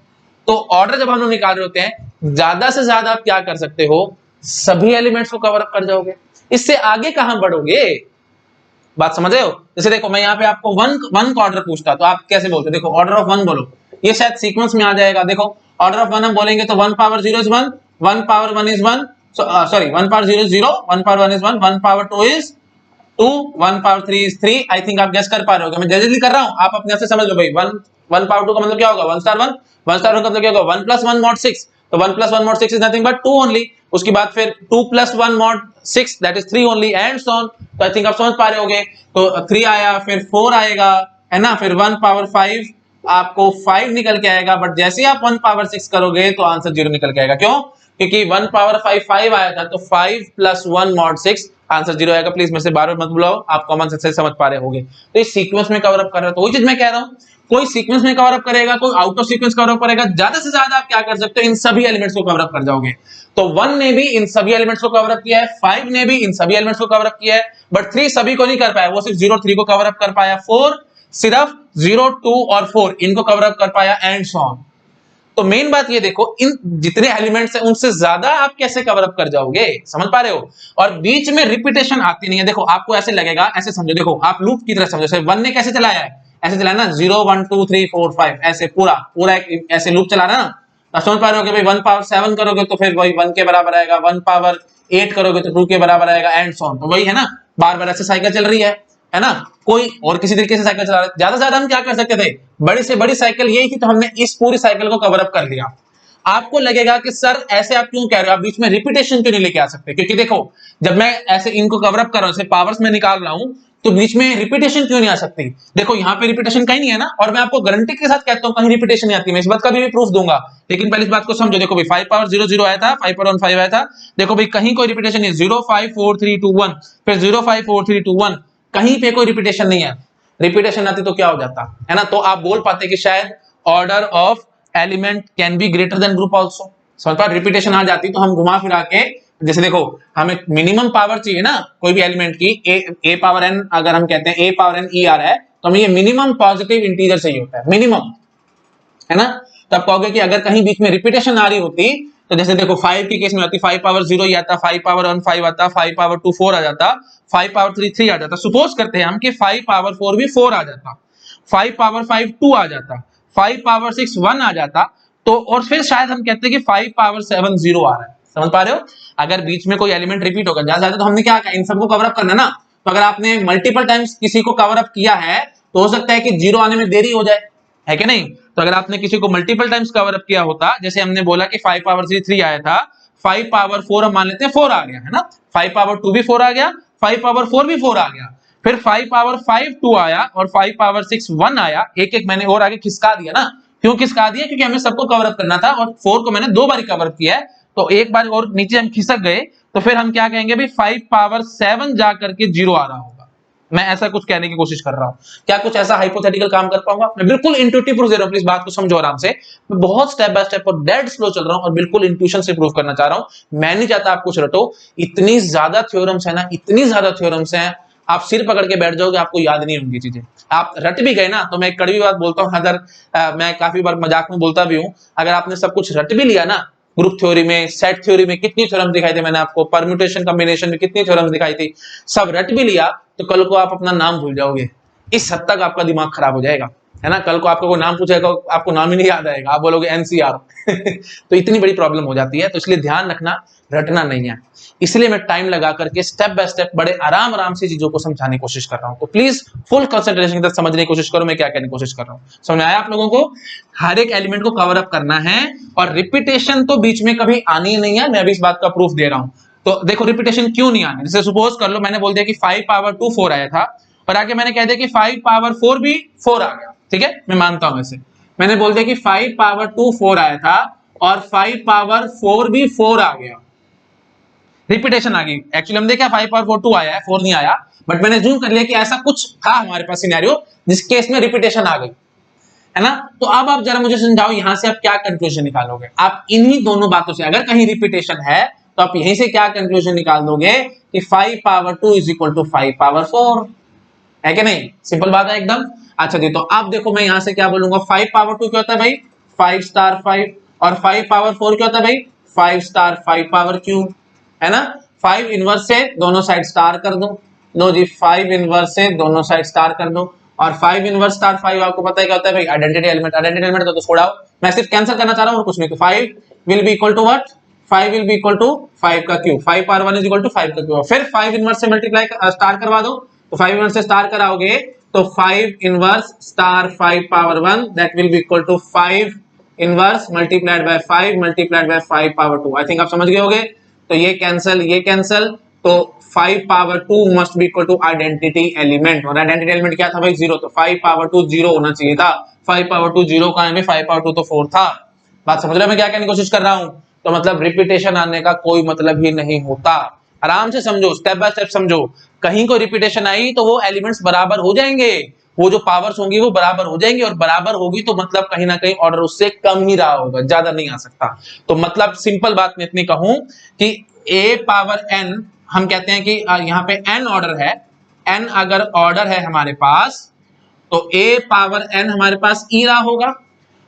तो ऑर्डर जब हम लोग निकाल रहे होते हैं, ज्यादा से ज्यादा आप क्या कर सकते हो, सभी एलिमेंट्स को कवर अप कर जाओगे, इससे आगे कहां बढ़ोगे, बात समझ रहे हो। जैसे देखो मैं यहाँ पे आपको वन का ऑर्डर पूछता, तो आप कैसे बोलते, देखो ऑर्डर ऑफ 1 बोलो, ये शायद सीक्वेंस में आ जाएगा। देखो ऑर्डर ऑफ 1 हम बोलेंगे तो 1 power 0 is 1, 1 power 1 is 1, sorry 1 power 0 is 0, 1 power 1 is 1, 1 power 2 is 2, 1 power 3 is 3। I think आप गेस कर पा रहे हो, मैं जल्दी कर रहा हूं, आप अपने आप से समझ लो भाई। 1 पावर 2 का मतलब क्या होगा, 1 स्टार 1, 1 स्टार 1 का मतलब क्या होगा, 1 + 1 mod 6, तो 1 + 1 mod 6 is nothing but 2 only, उसके बाद फिर 2 + 1 mod 6 that is 3 only, and so on. तो आई थिंक आप समझ पा रहे होगे, तो 3 आया, फिर 4 आएगा, है ना, फिर 1 पावर 5 आपको 5 निकल के आएगा, बट जैसे ही आप 1 पावर 6 करोगे तो आंसर 0 निकल के आएगा। क्यों, क्योंकि 1 पावर 5 5 आया था, तो 5 + 1 mod 6 आंसर 0 आएगा। प्लीज मेरे से बार बार मत बुलाओ, आप कॉमन सेंस से समझ पा रहे होंगे। तो इस सीक्वेंस में कवर अप कर रहे हो, तो वही चीज मैं कह रहा हूं, कोई सीक्वेंस में कवर अप करेगा, कोई out of sequence cover up करेगा, ज्यादा से ज्यादा आप क्या कर सकते हो, इन सभी एलिमेंट्स को कवर अप कर जाओगे। तो 1 ने भी इन सभी एलिमेंट्स को कवर अप किया है, 5 ने भी इन सभी एलिमेंट्स को कवर अप किया है, बट 3 सभी को नहीं कर पाया, वो सिर्फ 0 3 को कवर अप कर पाया, 4 सिर्फ 0 2 और 4 इनको कवर अप कर पाया, एंड सो ऑन। तो मेन बात ये देखो, इन जितने एलिमेंट्स हैं उनसे ज्यादा आप कैसे कवर अप कर जाओगे, समझ पा रहे हो। और बीच में रिपीटेशन आती नहीं है। देखो आपको ऐसे लगेगा, ऐसे समझो, देखो आप लूप की तरह समझो, 1 ने कैसे चलाया है, ऐसे चलाया ना, 0 1 2 3 4 5 ऐसे पूरा ऐसे लूप चला रहा है ना, आप समझ पा रहे हो कि भाई 1 पावर 7 करोगे तो फिर वही 1 के बराबर आएगा, 1 पावर 8 करोगे तो 2 के बराबर आएगा, एंड सो ऑन। तो वही है ना, बार बार ऐसे साइकिल चल रही है ना, कोई और किसी तरीके से साइकिल चला रहा है। ज्यादा से ज्यादा हम क्या कर सकते थे, बड़ी से बड़ी साइकिल यही थी, तो हमने इस पूरी साइकिल को कवर अप कर लिया। आपको लगेगा कि सर ऐसे आप क्यों कह रहे हो, आप बीच में रिपीटेशन क्यों नहीं लेके आ सकते, क्योंकि देखो जब मैं ऐसे इनको कवर अप कर रहा हूं, पावर्स में निकाल रहा हूं, तो बीच में रिपीटेशन क्यों नहीं आ सकती। देखो यहाँ पे रिपीटेशन कहीं नहीं है ना, और मैं आपको गारंटी के साथ कहता हूं कहीं रिपीटेशन नहीं आती, मैं इस बात का भी प्रूफ दूंगा। लेकिन पहले इस बात को समझो, देखो भाई 5 पावर 0 0 आया था, 5 पावर 1 5 आया था, देखो भाई कहीं कोई रिपीटेशन नहीं है, 0 5 4 3 2 1, फिर 0 5 4 3 2 1, कहीं पे कोई रिपीटेशन नहीं है। रिपीटेशन आती तो क्या हो जाता, है ना, तो आप बोल पाते कि शायद order of element can be greater than group also. समझ पा, रिपीटेशन आ जाती तो हम घुमा फिरा के, जैसे देखो हमें मिनिमम पावर चाहिए ना कोई भी एलिमेंट की, ए पावर एन, अगर हम कहते हैं ए पावर एन ई आ रहा है, तो हमें ये मिनिमम पॉजिटिव इंटीजर चाहिए होता है, मिनिमम, है ना। तो आप कहोगे कि अगर कहीं बीच में रिपीटेशन आ रही होती, तो जैसे देखो 5 के केस में आती, 5 पावर 0 ही आता, 5 पावर 1 5 आता, 5 पावर 2 4 आ जाता, 5 पावर 3 3 आ जाता। सपोज करते हैं हम कि 5 पावर 4 भी 4 आ जाता, 5 पावर 5 2 आ जाता, 5 पावर 6 1 आ जाता, तो और फिर शायद हम कहते हैं कि 5 पावर 7 0 आ रहा है। समझ पा रहे हो, अगर बीच में कोई एलिमेंट रिपीट होगा ज्यादा, तो हमने क्या कहा, इन सबको कवर अप करना ना। तो अगर आपने मल्टीपल टाइम्स किसी को कवर अप किया है, तो हो सकता है कि 0 आने में देरी हो जाए, है कि नहीं। तो अगर आपने किसी को मल्टीपल टाइम्स कवर अप किया होता, जैसे हमने बोला कि 5 पावर 3 आया था, 5 पावर 4 हम मान लेते हैं 4 आ गया, है ना, 5 पावर 2 भी 4 आ गया, 5 पावर 4 भी 4 आ गया, फिर 5 पावर 5 2 आया और 5 पावर 6 1 आया, एक एक मैंने और आगे खिसका दिया ना। क्यों खिसका दिया? क्योंकि हमें सबको कवर अप करना था और 4 को मैंने 2 बार कवर अप किया है, तो एक बार और नीचे हम खिसक गए, तो फिर हम क्या कहेंगे भाई 5 पावर 7 जा करके 0 आ रहा होगा। मैं ऐसा कुछ कहने की कोशिश कर रहा हूं, क्या कुछ ऐसा हाइपोथेटिकल काम कर पाऊंगा? मैं बिल्कुल इंट्यूटिव प्रूफ दे रहा हूं, प्लीज बात को समझो आराम से। मैं बहुत स्टेप बाय स्टेप और डेड स्लो चल रहा हूं और बिल्कुल इंट्यूशन से प्रूव करना चाह रहा हूं। मैं नहीं चाहता आप कुछ रटो, इतनी ज्यादा थ्योरम्स है ना, इतनी ज्यादा थ्योरम्स हैं, आप सिर पकड़ के बैठ जाओगे, आपको याद नहीं होंगी चीजें। आप रट भी गए ना, तो मैं एक कड़वी बात बोलता हूं, अगर मैं काफी बार मजाक में बोलता भी हूं, अगर आपने सब कुछ रट भी लिया ना, ग्रुप थ्योरी में, सेट थ्योरी में कितनी थ्योरम्स दिखाई थी मैंने आपको, परम्यूटेशन कॉम्बिनेशन में कितनी थ्योरम्स दिखाई थी, सब रट भी लिया, तो कल को आप अपना नाम भूल जाओगे। इस हद तक आपका दिमाग खराब हो जाएगा, है ना। कल को आपको कोई नाम पूछेगा, आपको नाम ही नहीं याद आएगा, आप बोलोगे एनसीआर तो इतनी बड़ी प्रॉब्लम हो जाती है। तो इसलिए ध्यान रखना, रटना नहीं है। इसलिए मैं टाइम लगा करके स्टेप बाय स्टेप बड़े आराम आराम से चीजों को समझाने की कोशिश कर रहा हूं। तो प्लीज फुल कंसंट्रेशन के साथ समझने की कोशिश करो मैं क्या कहने की कोशिश कर रहा हूं। समझ में आया आप लोगों को? हर एक एलिमेंट को कवर अप करना है और रिपीटेशन तो बीच में कभी आनी ही नहीं है। मैं भी इस बात का प्रूफ दे रहा हूं। तो देखो रिपीटेशन क्यों नहीं आनी, जैसे सपोज कर लो मैंने बोल दिया कि 5 पावर 2 4 आया था और आगे मैंने कह दिया कि 5 पावर 4 भी 4 आ गया, ठीक है, मैं मानता हूं। ऐसे मैंने बोल दिया कि 5 पावर 2 4 आया था और 5 पावर 4 भी 4 आ गया, रिपीटेशन आ गई। एक्चुअली हम देखा 5 पावर 4 2 आया है, 4 नहीं आया, बट मैंने जूम कर लिया कि ऐसा कुछ था हमारे पास सिनेरियो जिस केस में रिपीटेशन आ गई, है ना। तो अब आप जरा मुझे समझाओ यहां से आप क्या कंक्लूजन निकालोगे? आप इन्हीं दोनों बातों से, अगर कहीं रिपीटेशन है तो आप यहीं से क्या कंक्लूजन निकाल दोगे कि 5 power 2 is equal to 5 power 4, है कि नहीं? सिंपल बात है एकदम। अच्छा जी, तो अब देखो मैं यहां से क्या बोलूंगा, 5 पावर 2 क्या होता है भाई 5 स्टार 5, और 5 पावर 4 क्या होता है भाई 5 स्टार 5 पावर क्यूब, है ना। 5 इनवर्स से दोनों साइड स्टार कर दो, नो जी 5 इनवर्स से दोनों साइड स्टार कर दो, और 5 इनवर्स स्टार 5 आपको पता है क्या होता है भाई आइडेंटिटी एलिमेंट। आइडेंटिटी एलिमेंट तो छोड़ाओ, मैं सिर्फ कैंसिल करना चाह रहा हूं और कुछ नहीं। तो 5 will be equal to what, 5 will be equal to 5 का cube, 5 power 1 is equal to 5 का क्यूब। फिर 5 इनवर्स से मल्टीप्लाई स्टार करवा दो, तो 5 इनवर्स से स्टार कराओगे तो 5 inverse star 5 power 1 that will be equal to 5 inverse multiplied by 5 multiplied by 5 power 2। I think आप समझ गए होंगे। तो ये कैंसिल, तो 5 power 2 must be equal to identity element, और आइडेंटिटी एलिमेंट क्या था भाई 0, तो 5 पावर 2 0 होना चाहिए था। 5 पावर 2 0 कहां है? 5 पावर 2 तो 4 था। बात समझ रहे हो मैं क्या कहने की कोशिश कर रहा हूं? तो मतलब रिपीटेशन आने का कोई मतलब ही नहीं होता। आराम से समझो, स्टेप बाय स्टेप समझो। कहीं कोई रिपीटेशन आई तो वो एलिमेंट्स बराबर हो जाएंगे, वो जो पावर्स होंगी वो बराबर हो जाएंगी, और बराबर होगी तो मतलब कहीं ना कहीं ऑर्डर उससे कम ही रहा होगा, ज्यादा नहीं आ सकता। तो मतलब सिंपल बात मैं इतनी कहूं कि a पावर n, हम कहते हैं कि यहाँ पे n ऑर्डर है, n अगर ऑर्डर है हमारे पास तो a पावर n हमारे पास e रहा होगा,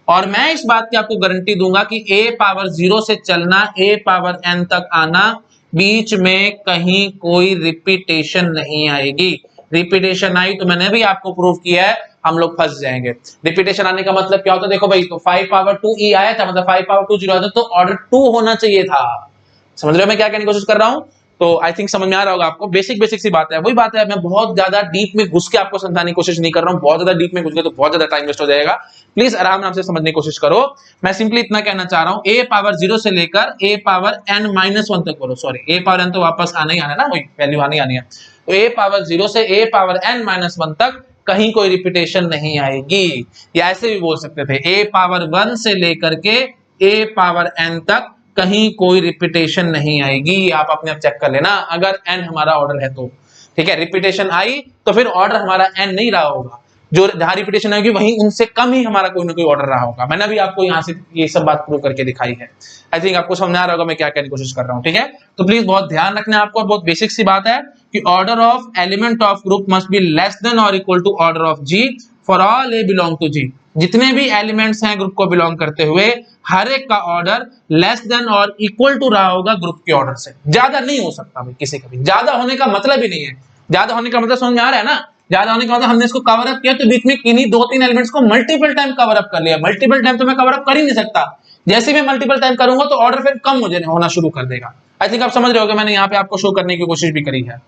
और मैं इस बात की आपको गारंटी दूंगा कि a पावर 0 से चलना, a पावर n तक आना, बीच में कहीं कोई रिपीटेशन नहीं आएगी। रिपीटेशन आई तो मैंने भी आपको प्रूव किया है हम लोग फंस जाएंगे। रिपीटेशन आने का मतलब क्या होता है? देखो भाई, तो 5 पावर 2 e आया था, मतलब 5 पावर 2 0 आया था, तो ऑर्डर 2 होना चाहिए था। समझ रहे हो मैं क्या कहने की कोशिश कर रहा हूं? तो आई थिंक समझ में आ रहा होगा आपको। बेसिक सी बात है, वही बात है, मैं बहुत ज्यादा डीप में घुस के आपको समझाने की कोशिश नहीं कर रहा हूं। बहुत ज्यादा डीप में घुस गए तो बहुत ज्यादा टाइम वेस्ट हो जाएगा। प्लीज आराम से समझने की कोशिश करो। मैं सिंपली इतना कहना चाह रहा हूं, a पावर 0 से लेकर a पावर n माइनस 1 तक बोलो, सॉरी a पावर n तो वापस आना ही आना ना, वही वैल्यू आनी है। तो a पावर 0 से a पावर n माइनस 1 तक कहीं कोई रिपीटेशन नहीं आएगी। या ऐसे भी बोल सकते थे a पावर 1 से लेकर के a पावर n तक कहीं कोई रिपीटेशन नहीं आएगी। आप अपने आप चेक कर लेना, अगर n हमारा ऑर्डर है तो, ठीक है। रिपीटेशन आई तो फिर ऑर्डर हमारा n नहीं रहा होगा, जो जहां रिपीटेशन आएगी वहीं उनसे कम ही हमारा कोई ना कोई ऑर्डर रहा होगा। मैंने भी आपको यहां से ये सब बात प्रूव करके दिखाई है। आई थिंक आपको समझ आ रहा होगा मैं क्या कहने की कोशिश कर रहा हूं, ठीक है। तो प्लीज बहुत ध्यान रखना है आपको, बहुत बेसिक सी बात है कि order of element of group must be less than और equal to order of G for all A belong to G. जितने भी एलिमेंट्स हैं ग्रुप को बिलोंग करते हुए, हर एक का ऑर्डर लेस देन और इक्वल टू रहा होगा ग्रुप के ऑर्डर से, ज्यादा नहीं हो सकता भाई किसी का भी। ज्यादा होने का मतलब ही नहीं है, ज्यादा होने का मतलब समझ में आ रहा है ना। ज्यादा होने का मतलब हमने इसको कवर अप किया तो बीच में किन्हीं 2-3 एलिमेंट्स को मल्टीपल टाइम कवर अप कर लिया। मल्टीपल टाइम तो मैं कवर अप कर ही नहीं सकता, जैसे मैं मल्टीपल टाइम करूंगा तो ऑर्डर फिर कम होना शुरू कर देगा। आई थिंक आप समझ रहे होगे, मैंने यहाँ पे आपको शो करने की कोशिश भी करी है,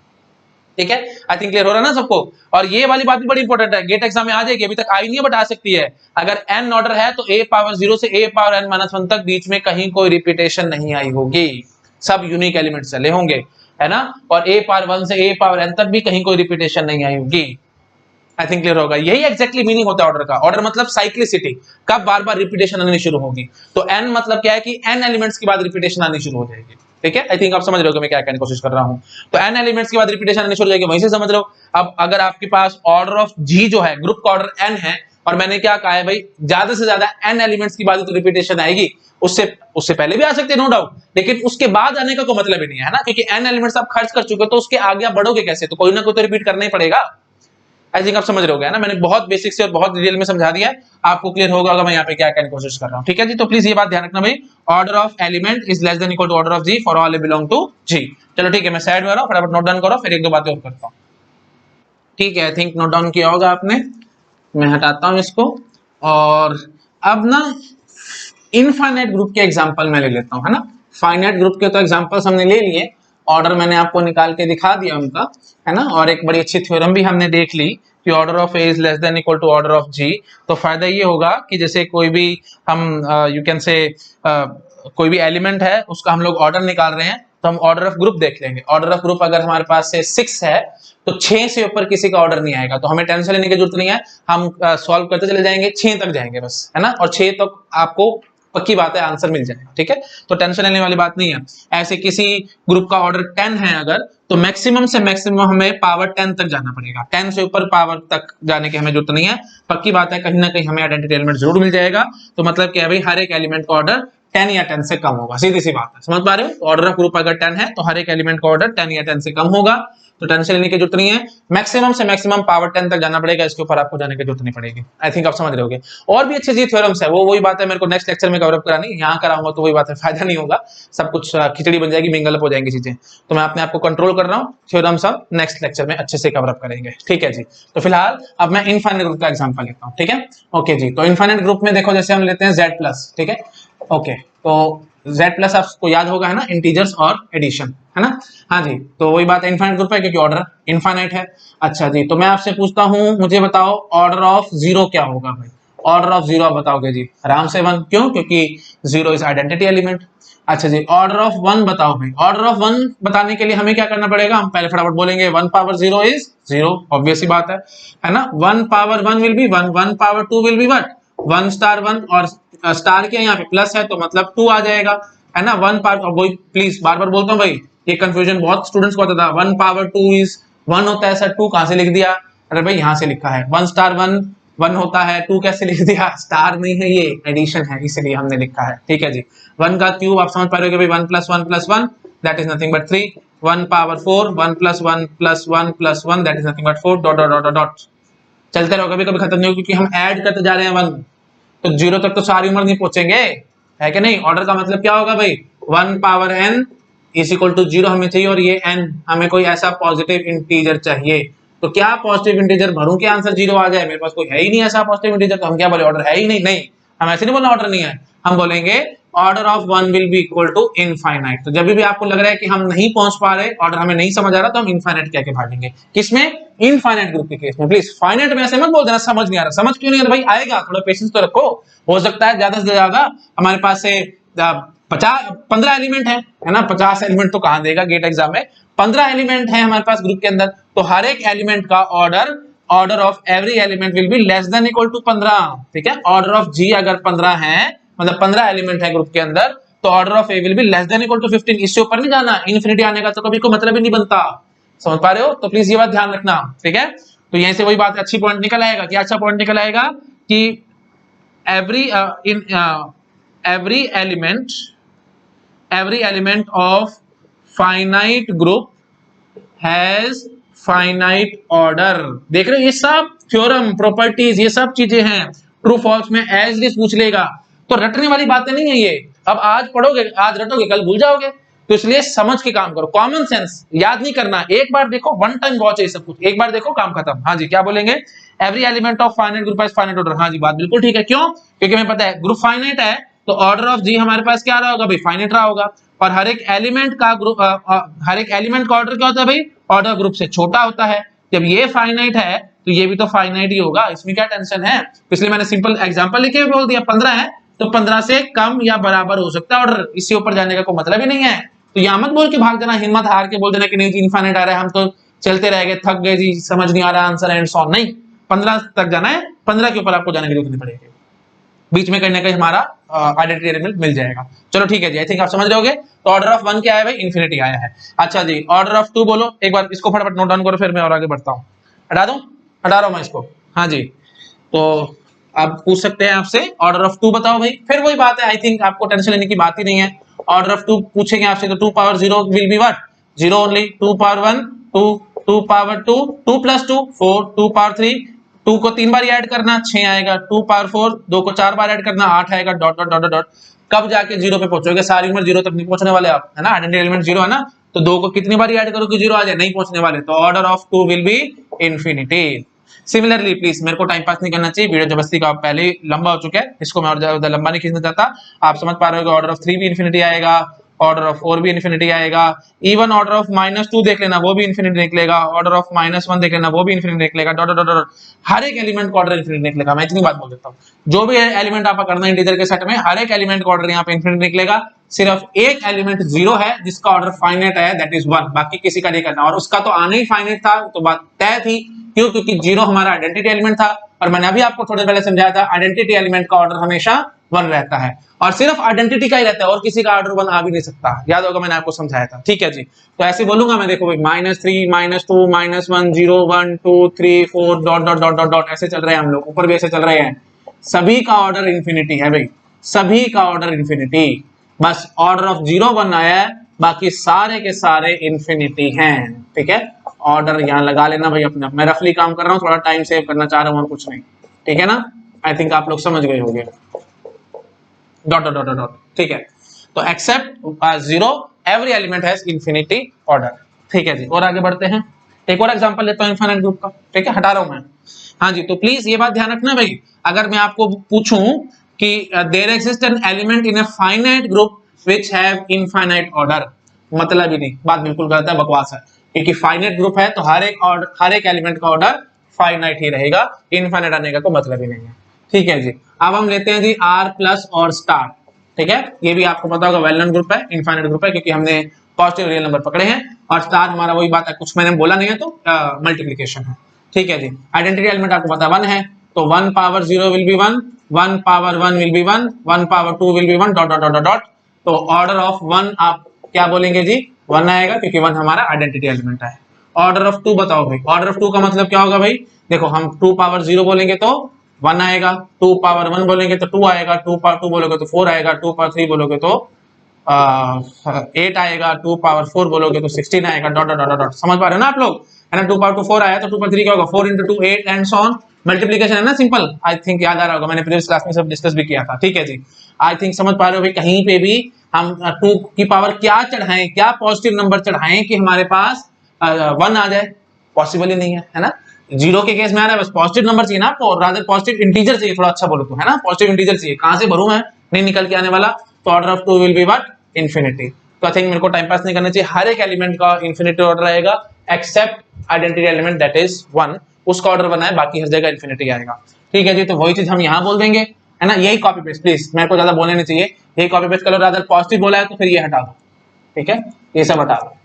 ठीक है, आई थिंक क्लियर हो रहा है ना सबको। और ये वाली बात भी बड़ी इंपॉर्टेंट है, गेट एग्जाम में आ जाएगी, अभी तक आई नहीं है बट आ सकती है। अगर n ऑर्डर है तो a पावर 0 से a पावर n माइनस 1 तक बीच में कहीं कोई रिपीटेशन नहीं आई होगी, सब यूनिक एलिमेंट चले होंगे, है ना। और a पावर 1 से a पावर n तक भी कहीं कोई रिपीटेशन नहीं आई होगी। आई थिंक क्लियर होगा, यही एक्जैक्टली मीनिंग होता है ऑर्डर का। ऑर्डर मतलब साइक्लिसिटी, कब बार बार रिपीटेशन आनी शुरू होगी। तो n मतलब क्या है कि n एलिमेंट्स के बाद रिपीटेशन आनी शुरू हो जाएगी, ठीक है। आई थिंक आप समझ रहे हो मैं क्या कहने की कोशिश कर रहा हूं। तो n एलिमेंट्स के बाद रिपीटेशन आनी शुरू हो जाएगी, वहीं से समझ लो। अब अगर आपके पास ऑर्डर ऑफ g जो है, ग्रुप का ऑर्डर n है, और मैंने क्या कहा है भाई, ज्यादा से ज्यादा n एलिमेंट्स की बाद तो रिपीटेशन आएगी, उससे पहले भी आ सकते हैं नो डाउट, लेकिन उसके बाद आने का कोई मतलब ही नहीं है ना, क्योंकि n एलिमेंट्स आप खर्च कर चुके हो, तो उसके आगे आप बढ़ोगे कैसे, तो कोई ना कोई तो रिपीट करना ही पड़ेगा। आई थिंक आप समझ रहे हो ना, मैंने बहुत बेसिक से और बहुत डिटेल में समझा दिया है, आपको क्लियर होगा मैं यहाँ पे क्या कहने की कोशिश कर रहा हूँ, ठीक है जी। तो प्लीज ये बात ध्यान रखना भाई, order of element is less than equal to order of G for all belong to G. चलो ठीक है, मैं साइड में रहा हूँ, फटाफट नोट डाउन करो, फिर एक दो बातें और करता हूँ, ठीक है। आई थिंक नोट डाउन किया होगा आपने, मैं हटाता हूँ इसको। और अब ना इनफाइनाइट ग्रुप के एग्जांपल मैं ले लेता हूँ, है ना। फाइनाइट ग्रुप के तो एग्जांपल्स हमने ले लिए, ऑर्डर मैंने आपको निकाल के दिखा दिया उनका, है ना। और एक बड़ी अच्छी थ्योरम भी हमने देख ली कि order of A is less than equal to order of G. तो फायदा ये होगा कि जैसे कोई भी हम यू कैन से कोई भी एलिमेंट है, उसका हम लोग ऑर्डर निकाल रहे हैं, तो हम ऑर्डर ऑफ ग्रुप देख लेंगे। ऑर्डर ऑफ ग्रुप अगर हमारे पास से 6 है, तो 6 से ऊपर किसी का ऑर्डर नहीं आएगा, तो हमें टेंशन लेने की जरूरत नहीं है, हम सॉल्व करते चले जाएंगे, 6 तक जाएंगे बस, है ना। और 6 तक आपको पक्की बात है आंसर मिल जाएगा, ठीक है। तो टेंशन लेने वाली बात नहीं है। ऐसे किसी ग्रुप का ऑर्डर 10 है अगर, तो मैक्सिमम से मैक्सिमम हमें पावर 10 तक जाना पड़ेगा, 10 से ऊपर पावर तक जाने की हमें जरूरत नहीं है। पक्की बात है कहीं ना कहीं हमें आइडेंटिटी एलिमेंट जरूर मिल जाएगा। तो मतलब क्या है भाई, हर एक एलिमेंट का ऑर्डर 10 या 10 से कम होगा, सीधी सी बात है, समझ पा रहे हो। ऑर्डर ऑफ ग्रुप अगर 10 है, तो हर एक एलिमेंट का ऑर्डर 10 या 10 से कम होगा, तो टेंशन लेने की जरूरत नहीं है। मैक्सिमम से मैक्सिमम पावर 10 तक जाना पड़ेगा, इसके ऊपर आपको जाने की जरूरत नहीं पड़ेगी। आई थिंक आप समझ रहे होगे। और भी अच्छी थ्योरम्स है, वो वही बात है, मेरे को नेक्स्ट लेक्चर में कवर अप करानी, यहाँ कराऊंगा तो वही बात है, फायदा नहीं होगा, सब कुछ खिचड़ी बन जाएगी, मिंगल अप हो जाएंगी चीजें। तो मैं अपने आप को कंट्रोल कर रहा हूँ, थ्योरम सब नेक्स्ट लेक्चर में अच्छे से कवर अप करेंगे, ठीक है जी। तो फिलहाल अब मैं इनफाइनाइट ग्रुप का एग्जांपल लेता हूँ, ठीक है। ओके जी, तो इनफाइनाइट ग्रुप में देखो, जैसे हम लेते हैं Z+, ठीक है। ओके, तो Z+ आपको याद होगा, है ना, इंटीजर्स और एडिशन, है ना। हाँ जी, तो वही बात है, इनफाइनाइट ग्रुप है क्योंकि ऑर्डर इनफाइनाइट है। अच्छा जी, तो मैं आपसे पूछता हूँ, मुझे बताओ ऑर्डर ऑफ 0 क्या होगा भाई। ऑर्डर ऑफ 0 आप बताओगे जी, आराम से 1, क्यों, क्योंकि 0 इज आइडेंटिटी एलिमेंट। अच्छा जी, ऑर्डर ऑफ 1 बताओ भाई। ऑर्डर ऑफ 1 बताने के लिए हमें क्या करना पड़ेगा, हम पहले फटाफट बोलेंगे 1 पावर 0 इज 0, ऑब्वियस सी बात है ना। 1 power 1 will B 1, 1 power 2 will be what, 1 star 1, और स्टार क्या यहाँ पे प्लस है, तो मतलब 2 आ जाएगा, है ना। 1 पावर, वही प्लीज बार बार बोलता हूँ भाई, ये कंफ्यूजन बहुत स्टूडेंट्स को होता था, 1 पावर 2 इज 1 होता है सर, 2 कहां से लिख दिया, अरे भाई यहाँ से लिखा है, 1 स्टार 1 1 होता है, 2 कैसे लिख दिया, स्टार नहीं है ये एडिशन है, इसलिए हमने लिखा है, ठीक है जी। 1 का क्यूब आप समझ पा रहे हो कि भाई 1 + 1 + 1 that is nothing but 3, 1 power 4, 1 + 1 + 1 + 1 that is nothing but 4, dot dot dot dot चलते रहो, कभी कभी खत्म नहीं हो, क्योंकि हम ऐड करते जा रहे हैं 1, तो 0 तक तो सारी उम्र नहीं पहुंचेंगे, है कि नहीं। ऑर्डर का मतलब क्या होगा भाई, 1 power n is equal to 0 हमें चाहिए, और ये n हमें कोई ऐसा पॉजिटिव इंटीजर चाहिए। तो क्या पॉजिटिव इंटीजर भरूं कि आंसर 0 आ जाए, मेरे पास कोई है ही नहीं ऐसा पॉजिटिव इंटीजर, तो हम क्या बोले, ऑर्डर है ही नहीं। नहीं, हम ऐसे नहीं बोलना ऑर्डर नहीं है, हम बोलेंगे order of 1 will be equal to infinite. तो जब भी आपको लग रहा है कि हम नहीं पहुंच पा रहे, ऑर्डर हमें नहीं समझ आ रहा, तो हम इनफाइनाइट कह के भागेंगे, किसमें, इनफाइनाइट ग्रुप के केस में। प्लीज फाइनाइट में ऐसे मत बोल देना समझ नहीं आ रहा, समझ क्यों नहीं आ रहा भाई, आएगा, थोड़ा पेशेंस तो रखो। हो सकता है ज्यादा से ज्यादा हमारे पास से 15 एलिमेंट है ना, 50 एलिमेंट तो कहां देगा गेट एग्जाम में, 15 एलिमेंट है हमारे पास ग्रुप के अंदर, तो हर एक एलिमेंट का order of every element will be less than equal to 15, ठीक है। ऑर्डर ऑफ जी अगर 15 है, मतलब 15 एलिमेंट है ग्रुप के अंदर, तो order of a will be less than equal to 15, इससे ऊपर नहीं जाना, इन्फिनिटी आने का तो कभी कोई मतलब ही नहीं बनता, समझ पा रहे हो। तो प्लीज ये बात ध्यान रखना, ठीक है। तो यहीं से वही बात अच्छी पॉइंट निकल आएगा, क्या अच्छा पॉइंट निकल आएगा कि every element of finite group has finite order। देख रहे हो, ये सब थ्योरम, प्रॉपर्टीज, ये सब चीजें हैं, ट्रू फॉल्स में एज इट इज पूछ लेगा, तो रटने वाली बातें नहीं है ये। अब आज पढ़ोगे, आज रटोगे, कल भूल जाओगे, तो इसलिए समझ के काम करो, कॉमन सेंस, याद नहीं करना, एक बार देखो, वन टाइम वॉच है सब कुछ, एक बार देखो काम खत्म। हाँ जी, क्या बोलेंगे, every element of finite group has finite order. हाँ जी, बात बिल्कुल ठीक है, क्यों, क्योंकि हमें पता है ग्रुप फाइनाइट है, तो ऑर्डर ऑफ जी हमारे पास क्या रहा होगा भाई, फाइनाइट रहा होगा, और हर एक एलिमेंट का ग्रुप, हर एक एलिमेंट का ऑर्डर क्या होता है भाई, ऑर्डर ग्रुप से छोटा होता है। जब ये फाइनाइट है तो ये भी तो फाइनाइट ही होगा, इसमें क्या टेंशन है। इसलिए मैंने सिंपल एग्जांपल लिखे बोल दिया 15 है तो 15 से कम या बराबर हो सकता है ऑर्डर, इससे ऊपर जाने का कोई मतलब ही नहीं है। तो यहाँ मत बोल के भाग जाना, हिम्मत हार के बोल देना कि नहीं जी इनफाइनाइट आ रहा है, हम तो चलते रह गए, थक गए जी, समझ नहीं आ रहा आंसर एंड सो ऑन। नहीं, 15 तक जाना है, 15 के ऊपर आपको जाने की जरूरत नहीं पड़ेगी, बीच में कहीं ना कहीं हमारा आइडेंटिटी एलिमेंट मिल जाएगा। चलो ठीक है जी, आई थिंक आप समझ रहे होगे। तो ऑर्डर ऑफ 1 क्या है भाई, इन्फिनिटी आया है। अच्छा जी, ऑर्डर ऑफ 2 बोलो, एक बार इसको फटाफट नोट डाउन करो, फिर मैं और आगे बढ़ता हूँ। हटा दूं, हटा रहा हूं मैं इसको। हाँ जी, तो आप पूछ सकते हैं आपसे ऑर्डर ऑफ 2 बताओ भाई, फिर वही बात है, आई थिंक आपको टेंशन लेने की बात ही नहीं है। ऑर्डर ऑफ 2 पूछेंगे आपसे तो 2 power 0 will be what, 0 only. 2 power 1 2, 2 power 2 2 plus 2 4, 2 power 3 2 को 3 बार ऐड करना 6 आएगा, 2 पावर 4 2 को 4 बार ऐड करना 8 आएगा, डॉट डॉट डॉट डॉट। कब जाके 0 पे पहुंचोगे, सारी उम्र 0 तक नहीं पहुंचने वाले आप, है ना, आइडेंटिटी एलिमेंट 0 है ना, तो 2 को कितनी बार ऐड करोगे 0 आ जाए, नहीं पहुंचने वाले। तो order of 2 will be infinity. Similarly please, मेरे को टाइम पास नहीं करना चाहिए, वीडियो जबरदस्ती का पहले ही लंबा हो चुका है, इसको मैं और ज्यादा लंबा नहीं खींचना चाहता। आप समझ पा रहे हो, ऑर्डर ऑफ 3 भी इन्फिनिटी आएगा, ऑर्डर ऑफ 4 भी इन्फिनिटी आएगा, इवन ऑर्डर ऑफ -2 देख लेना वो भी इन्फिनिटी निकलेगा, ऑर्डर ऑफ -1 देख लेना वो भी इन्फिनिटी निकलेगा, डॉट डॉट डॉट, हर एक एलिमेंट का ऑर्डर इन्फिनिटी निकलेगा। मैं इतनी बात बोल देता हूँ, जो भी एलिमेंट आपका करना है इंटीजर के सेट में, हर एक एलिमेंट का ऑर्डर यहाँ पे इन्फिनिटी निकलेगा। सिर्फ एक एलिमेंट 0 है जिसका ऑर्डर फाइनाइट है, दैट इज 1, बाकी किसी का नहीं करना, और उसका तो आने ही फाइनाइट था, तो बात तय थी। क्यों? क्योंकि 0 हमारा आइडेंटिटी एलिमेंट था, और मैंने अभी आपको थोड़ी पहले समझाया था आइडेंटिटी एलिमेंट का ऑर्डर हमेशा 1 रहता है, और सिर्फ आइडेंटिटी का ही रहता है, और किसी का ऑर्डर 1 आ भी नहीं सकता, याद होगा मैंने आपको समझाया था। ठीक है जी, तो ऐसे बोलूंगा मैं, देखो भाई -3 -2 -1 0 1 2 3 4 dot dot dot dot dot, ऐसे चल रहे हैं हम लोग, ऊपर भी ऐसे चल रहे हैं, सभी का ऑर्डर इन्फिनिटी है भाई, सभी का ऑर्डर इन्फिनिटी। बस ऑर्डर ऑफ 0 1 आया है, बाकी सारे के सारे इन्फिनिटी हैं। ठीक है, ऑर्डर यहाँ लगा लेना भाई अपना, मैं रफली काम कर रहा हूँ, थोड़ा टाइम सेव करना चाह रहा हूँ और कुछ नहीं। ठीक है ना, आई थिंक आप लोग समझ गए होंगे, डॉट डॉट डॉट डॉट। ठीक है, तो except 0 every element has infinity order. ठीक है जी, और आगे बढ़ते हैं, एक और एग्जांपल लेता हूँ इनफाइनाइट ग्रुप का। ठीक है, हटा रहा हूं मैं। हाँ जी, तो प्लीज ये बात ध्यान रखना भाई, अगर मैं आपको पूछूं कि there exist an element in a finite group which have infinite order, मतलब ही नहीं, बात बिल्कुल गलत है, बकवास है, क्योंकि फाइनाइट ग्रुप है तो हर एक एलिमेंट का ऑर्डर फाइनाइट ही रहेगा, इनफाइनाइट आने का कोई मतलब ही नहीं है। ठीक है जी, अब हम लेते हैं जी R प्लस और स्टार। ठीक है, ये भी आपको पता होगा वेल नोन ग्रुप है, इनफाइनाइट ग्रुप है, क्योंकि हमने पॉजिटिव रियल नंबर पकड़े हैं, और स्टार हमारा वही बात है, कुछ मैंने बोला नहीं है तो मल्टीप्लिकेशन है। ठीक है जी, आइडेंटिटी एलिमेंट आपको पता 1 है, तो 1 power 0 will B 1, 1 power 1 will B 1, 1 power 2 will be 1, dot dot dot dot. तो ऑर्डर ऑफ 1 आप क्या बोलेंगे जी, 1 आएगा, क्योंकि 1 हमारा आइडेंटिटी एलिमेंट है। ऑर्डर ऑफ 2 बताओ भाई, ऑर्डर ऑफ 2 का मतलब क्या होगा भाई, देखो हम 2 पावर 0 बोलेंगे तो 1 आएगा, 2 पावर 1 बोलेंगे तो 2 आएगा, 2 पावर 2 बोलोगे तो 4 आएगा, 2 पावर 3 बोलोगे तो 8 आएगा, 2 पावर 4 बोलोगे तो 16 आएगा, डॉट डॉट डॉट। समझ पा रहे हो ना आप लोग, है ना, 2 पावर 2 4 आया तो 2 पावर 3 क्या होगा, 4 into 2 8 and so on, multiplication है ना, सिंपल। आई थिंक याद आ रहा होगा, मैंने प्रीवियस क्लास में सब डिस्कस भी किया था। ठीक है जी, आई थिंक समझ पा रहे हो भाई, कहीं पे भी हम 2 की पावर क्या चढ़ाएं, क्या पॉजिटिव नंबर चढ़ाएं कि हमारे पास 1 आ जाए, पॉसिबल ही नहीं है ना। 0 के केस में आ रहा है, बस पॉजिटिव नंबर चाहिए ना आपको, रादर पॉजिटिव इंटीजर चाहिए, थोड़ा अच्छा बोलो तो, है ना, पॉजिटिव इंटीजर चाहिए, कहां से भरूं मैं, नहीं निकल के आने वाला। तो order of 2 will be what, infinity. तो आई थिंक मेरे को टाइम पास नहीं करना चाहिए, हर एक एलिमेंट का इन्फिनिटी ऑर्डर रहेगा except identity element that is 1, उसका ऑर्डर बना है, बाकी हर जगह इन्फिनिटी आएगा। ठीक है जी, तो वही चीज हम यहाँ बोल देंगे, है ना, यही कॉपी पेस्ट, प्लीज मेरे को ज्यादा बोलने नहीं चाहिए, यही कॉपी पेस्ट करो, रादर पॉजिटिव बोला है तो फिर ये हटा दो। ठीक है, ये सब हटा दो।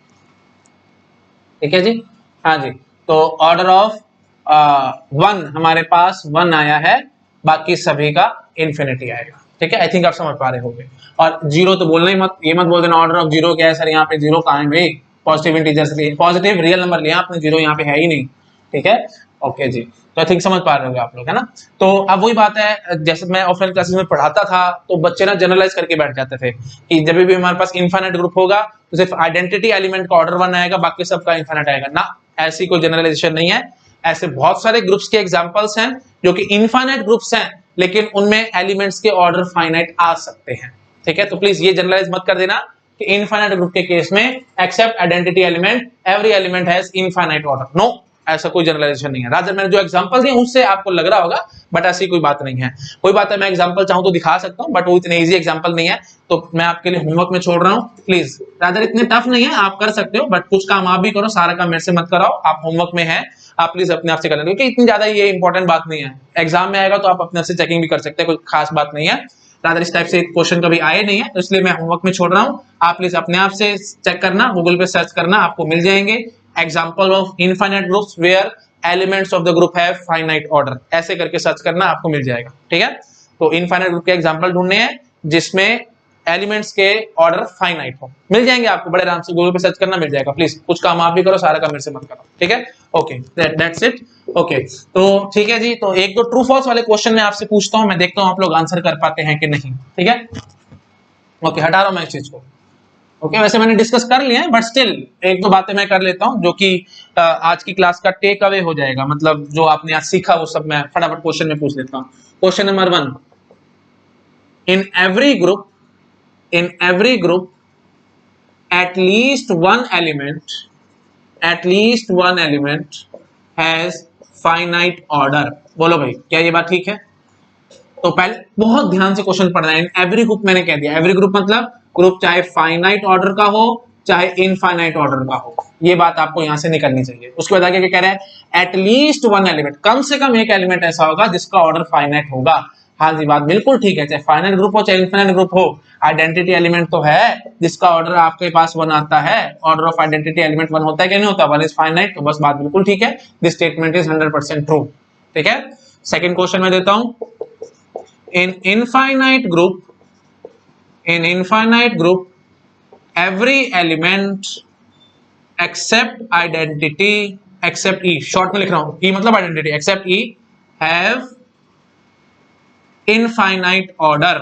ठीक है जी, हाँ जी, तो ऑर्डर ऑफ 1 हमारे पास 1 आया है, बाकी सभी का इन्फिनिटी आएगा। ठीक है, आई थिंक आप समझ पा रहे होंगे। और 0 तो बोलना ही मत, ये मत बोल देना ऑर्डर ऑफ 0 क्या है सर, यहाँ पे 0 कहाँ है भाई, पॉजिटिव इंटीजर से, पॉजिटिव रियल नंबर लिया आपने, 0 यहाँ पे है ही नहीं। ठीक है, ओके जी, तो आई थिंक समझ पा रहे होंगे आप लोग, है ना। तो अब वही बात है, जैसे मैं ऑफलाइन क्लासेस में पढ़ाता था तो बच्चे ना जनरलाइज करके बैठ जाते थे कि जब भी हमारे पास इनफाइनाइट ग्रुप होगा तो सिर्फ आइडेंटिटी एलिमेंट का ऑर्डर 1 आएगा, बाकी सबका इनफाइनाइट आएगा ना, ऐसी कोई जनरलाइजेशन नहीं है। ऐसे बहुत सारे ग्रुप्स के एग्जांपल्स हैं जो कि इनफाइनाइट ग्रुप्स हैं, लेकिन उनमें एलिमेंट्स के ऑर्डर फाइनाइट आ सकते हैं। ठीक है, तो प्लीज ये जनरलाइज मत कर देना कि इनफाइनाइट ग्रुप के केस में except identity element every element has infinite order, no, ऐसा कोई जनरलाइजेशन नहीं है। रादर मैंने जो एग्जांपल दिए उससे आपको लग रहा होगा, बट ऐसी कोई बात नहीं है। कोई बात है, मैं एग्जांपल चाहूं तो दिखा सकता हूं, बट वो इतने इजी एग्जांपल नहीं है, तो मैं आपके लिए होमवर्क में छोड़ रहा हूं। प्लीज, रादर इतने टफ नहीं है, आप कर सकते हो, बट कुछ काम आप भी करो, सारा काम मेरे से मत कराओ। आप होमवर्क में है, आप प्लीज अपने आप से कर लेंगे, क्योंकि इतनी ज्यादा ये इंपॉर्टेंट बात नहीं है। एग्जाम में आएगा तो आप अपने आप से चेकिंग भी कर सकते हैं, कोई खास बात नहीं है। रादर इस टाइप से क्वेश्चन कभी आए नहीं है, तो इसलिए मैं होमवर्क में छोड़ रहा हूं। आप प्लीज अपने आप से चेक करना, गूगल पे सर्च करना, आपको मिल जाएंगे। Example of infinite groups where elements of the group have finite order, ऐसे करके सर्च करना, आपको मिल जाएगा। ठीक है, तो इनफाइनाइट ग्रुप के एग्जाम्पल ढूंढने हैं जिसमें एलिमेंट्स के ऑर्डर फाइनाइट हो, मिल जाएंगे आपको, बड़े आराम से गूगल पे सर्च करना मिल जाएगा। प्लीज कुछ काम आप भी करो, सारा काम मेरे से मत करो। ठीक है, ओके, दैट्स इट। ओके, तो ठीक है जी, तो एक दो ट्रू फॉल्स वाले क्वेश्चन मैं आपसे पूछता हूं, मैं देखता हूं आप लोग आंसर कर पाते हैं कि नहीं। ठीक है, ओके, हटा रहा हूं मैं इस चीज को। ओके, वैसे मैंने डिस्कस कर लिया है, बट स्टिल एक दो बातें मैं कर लेता हूं जो कि आज की क्लास का टेक अवे हो जाएगा, मतलब जो आपने आज सीखा वो सब मैं फटाफट क्वेश्चन में पूछ लेता हूं। Question number 1, in every group at least one element has finite order। बोलो भाई, क्या ये बात ठीक है? तो पहले बहुत ध्यान से क्वेश्चन पढ़ना है। इन एवरी ग्रुप मैंने कह दिया, एवरी ग्रुप मतलब ग्रुप चाहे फाइनाइट ऑर्डर का हो चाहे इनफाइनाइट ऑर्डर का हो, ये बात आपको यहां से निकलनी चाहिए। उसके बाद आगे क्या कह रहा है? एटलीस्ट वन एलिमेंट, कम से कम एक एलिमेंट ऐसा होगा जिसका ऑर्डर फाइनाइट होगा। हाँ जी, बात बिल्कुल ठीक है, चाहे फाइनाइट ग्रुप हो चाहे इनफाइनाइट ग्रुप हो, आइडेंटिटी एलिमेंट तो है जिसका ऑर्डर आपके पास 1 आता है। ऑर्डर ऑफ आइडेंटिटी एलिमेंट 1 होता है कि नहीं होता? 1 इज फाइनाइट, तो बस बात बिल्कुल ठीक है, दिस स्टेटमेंट इज 100% ट्रू। ठीक है, सेकंड क्वेश्चन में देता हूं। in infinite group every element except e, short में लिख रहा हूं, e मतलब identity, except e have infinite order।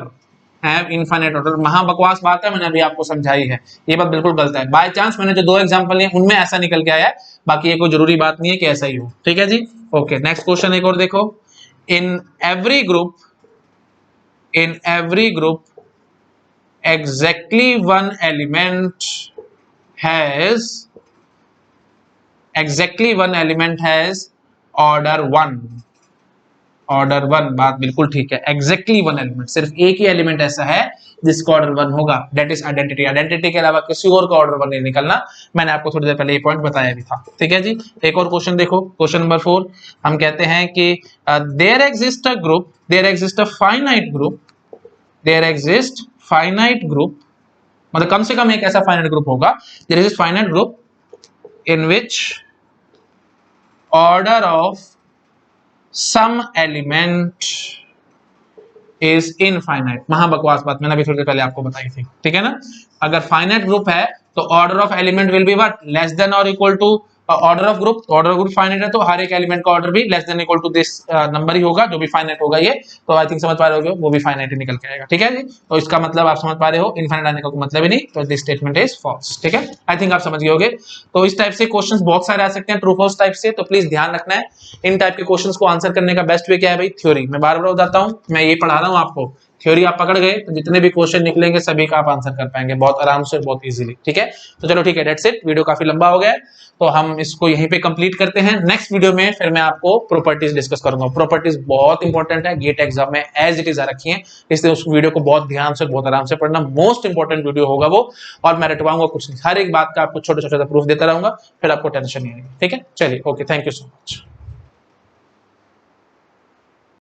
महा बकवास बात है, मैंने अभी आपको समझाई है, ये बात बिल्कुल गलत है। बाय चांस मैंने जो 2 एग्जांपल लिए उनमें ऐसा निकल के आया है, बाकी ये कोई जरूरी बात नहीं है कि ऐसा ही हो। ठीक है जी, ओके, नेक्स्ट क्वेश्चन एक और देखो। इन every group exactly one element has order 1। बात बिल्कुल ठीक है, एग्जैक्टली वन एलिमेंट, सिर्फ एक ही एलिमेंट ऐसा है जिसका ऑर्डर 1 होगा, दैट इज आइडेंटिटी के अलावा किसी और का ऑर्डर 1 नहीं निकलना। मैंने आपको थोड़ी देर पहले ये पॉइंट बताया भी था। ठीक है जी, एक और क्वेश्चन देखो, क्वेश्चन नंबर 4। हम कहते हैं कि there exist a finite group, मतलब कम से कम एक ऐसा फाइनाइट ग्रुप होगा, there is finite group in which order of some element is infinite. महा बकवास बात मैंने अभी थोड़ी देर पहले आपको बताई थी। ठीक है ना, अगर फाइनाइट ग्रुप है तो order of element will be what? Less than और equal to order of group finite है तो हर एक एलिमेंट का ऑर्डर भी less than equal to this number ही होगा, जो भी फाइनाइट होगा ये, तो आई थिंक समझ पा रहे होगे, वो भी फाइनाइट ही निकल के आएगा। ठीक है जी, तो इसका मतलब आप समझ पा रहे हो, इनफाइनाइट आने का कोई मतलब ही नहीं, तो दिस स्टेटमेंट इज फॉल्स। ठीक है, आई थिंक आप समझ गए होगे। तो इस टाइप से क्वेश्चंस बहुत सारे आ सकते हैं ट्रू फॉल्स टाइप से, तो प्लीज ध्यान रखना है। इन टाइप के क्वेश्चंस को आंसर करने का बेस्ट वे क्या है भाई? थ्योरी। मैं बार बार बताता हूं, मैं ये पढ़ा रहा हूं आपको, थ्योरी आप पकड़ गए तो जितने भी क्वेश्चन निकलेंगे सभी का आप आंसर कर पाएंगे बहुत आराम से, बहुत इजीली। ठीक है, तो चलो ठीक है, दैट्स इट। वीडियो काफी लंबा हो गया है, तो हम इसको यहीं पे कंप्लीट करते हैं। नेक्स्ट वीडियो में फिर मैं आपको प्रॉपर्टीज डिस्कस करूंगा। प्रॉपर्टीज बहुत इंपॉर्टेंट है, गेट एग्जाम में एज इट इज आ रखी है, इसलिए उस वीडियो को बहुत ध्यान से बहुत आराम से पढ़ना, मोस्ट इंपॉर्टेंट वीडियो होगा वो। और मैं रटवाऊंगा कुछ नहीं, हर एक बात का आपको छोटा छोटा प्रूफ देता रहूंगा, फिर आपको टेंशन नहीं आएगी। ठीक है, चलिए, okay, thank you so much.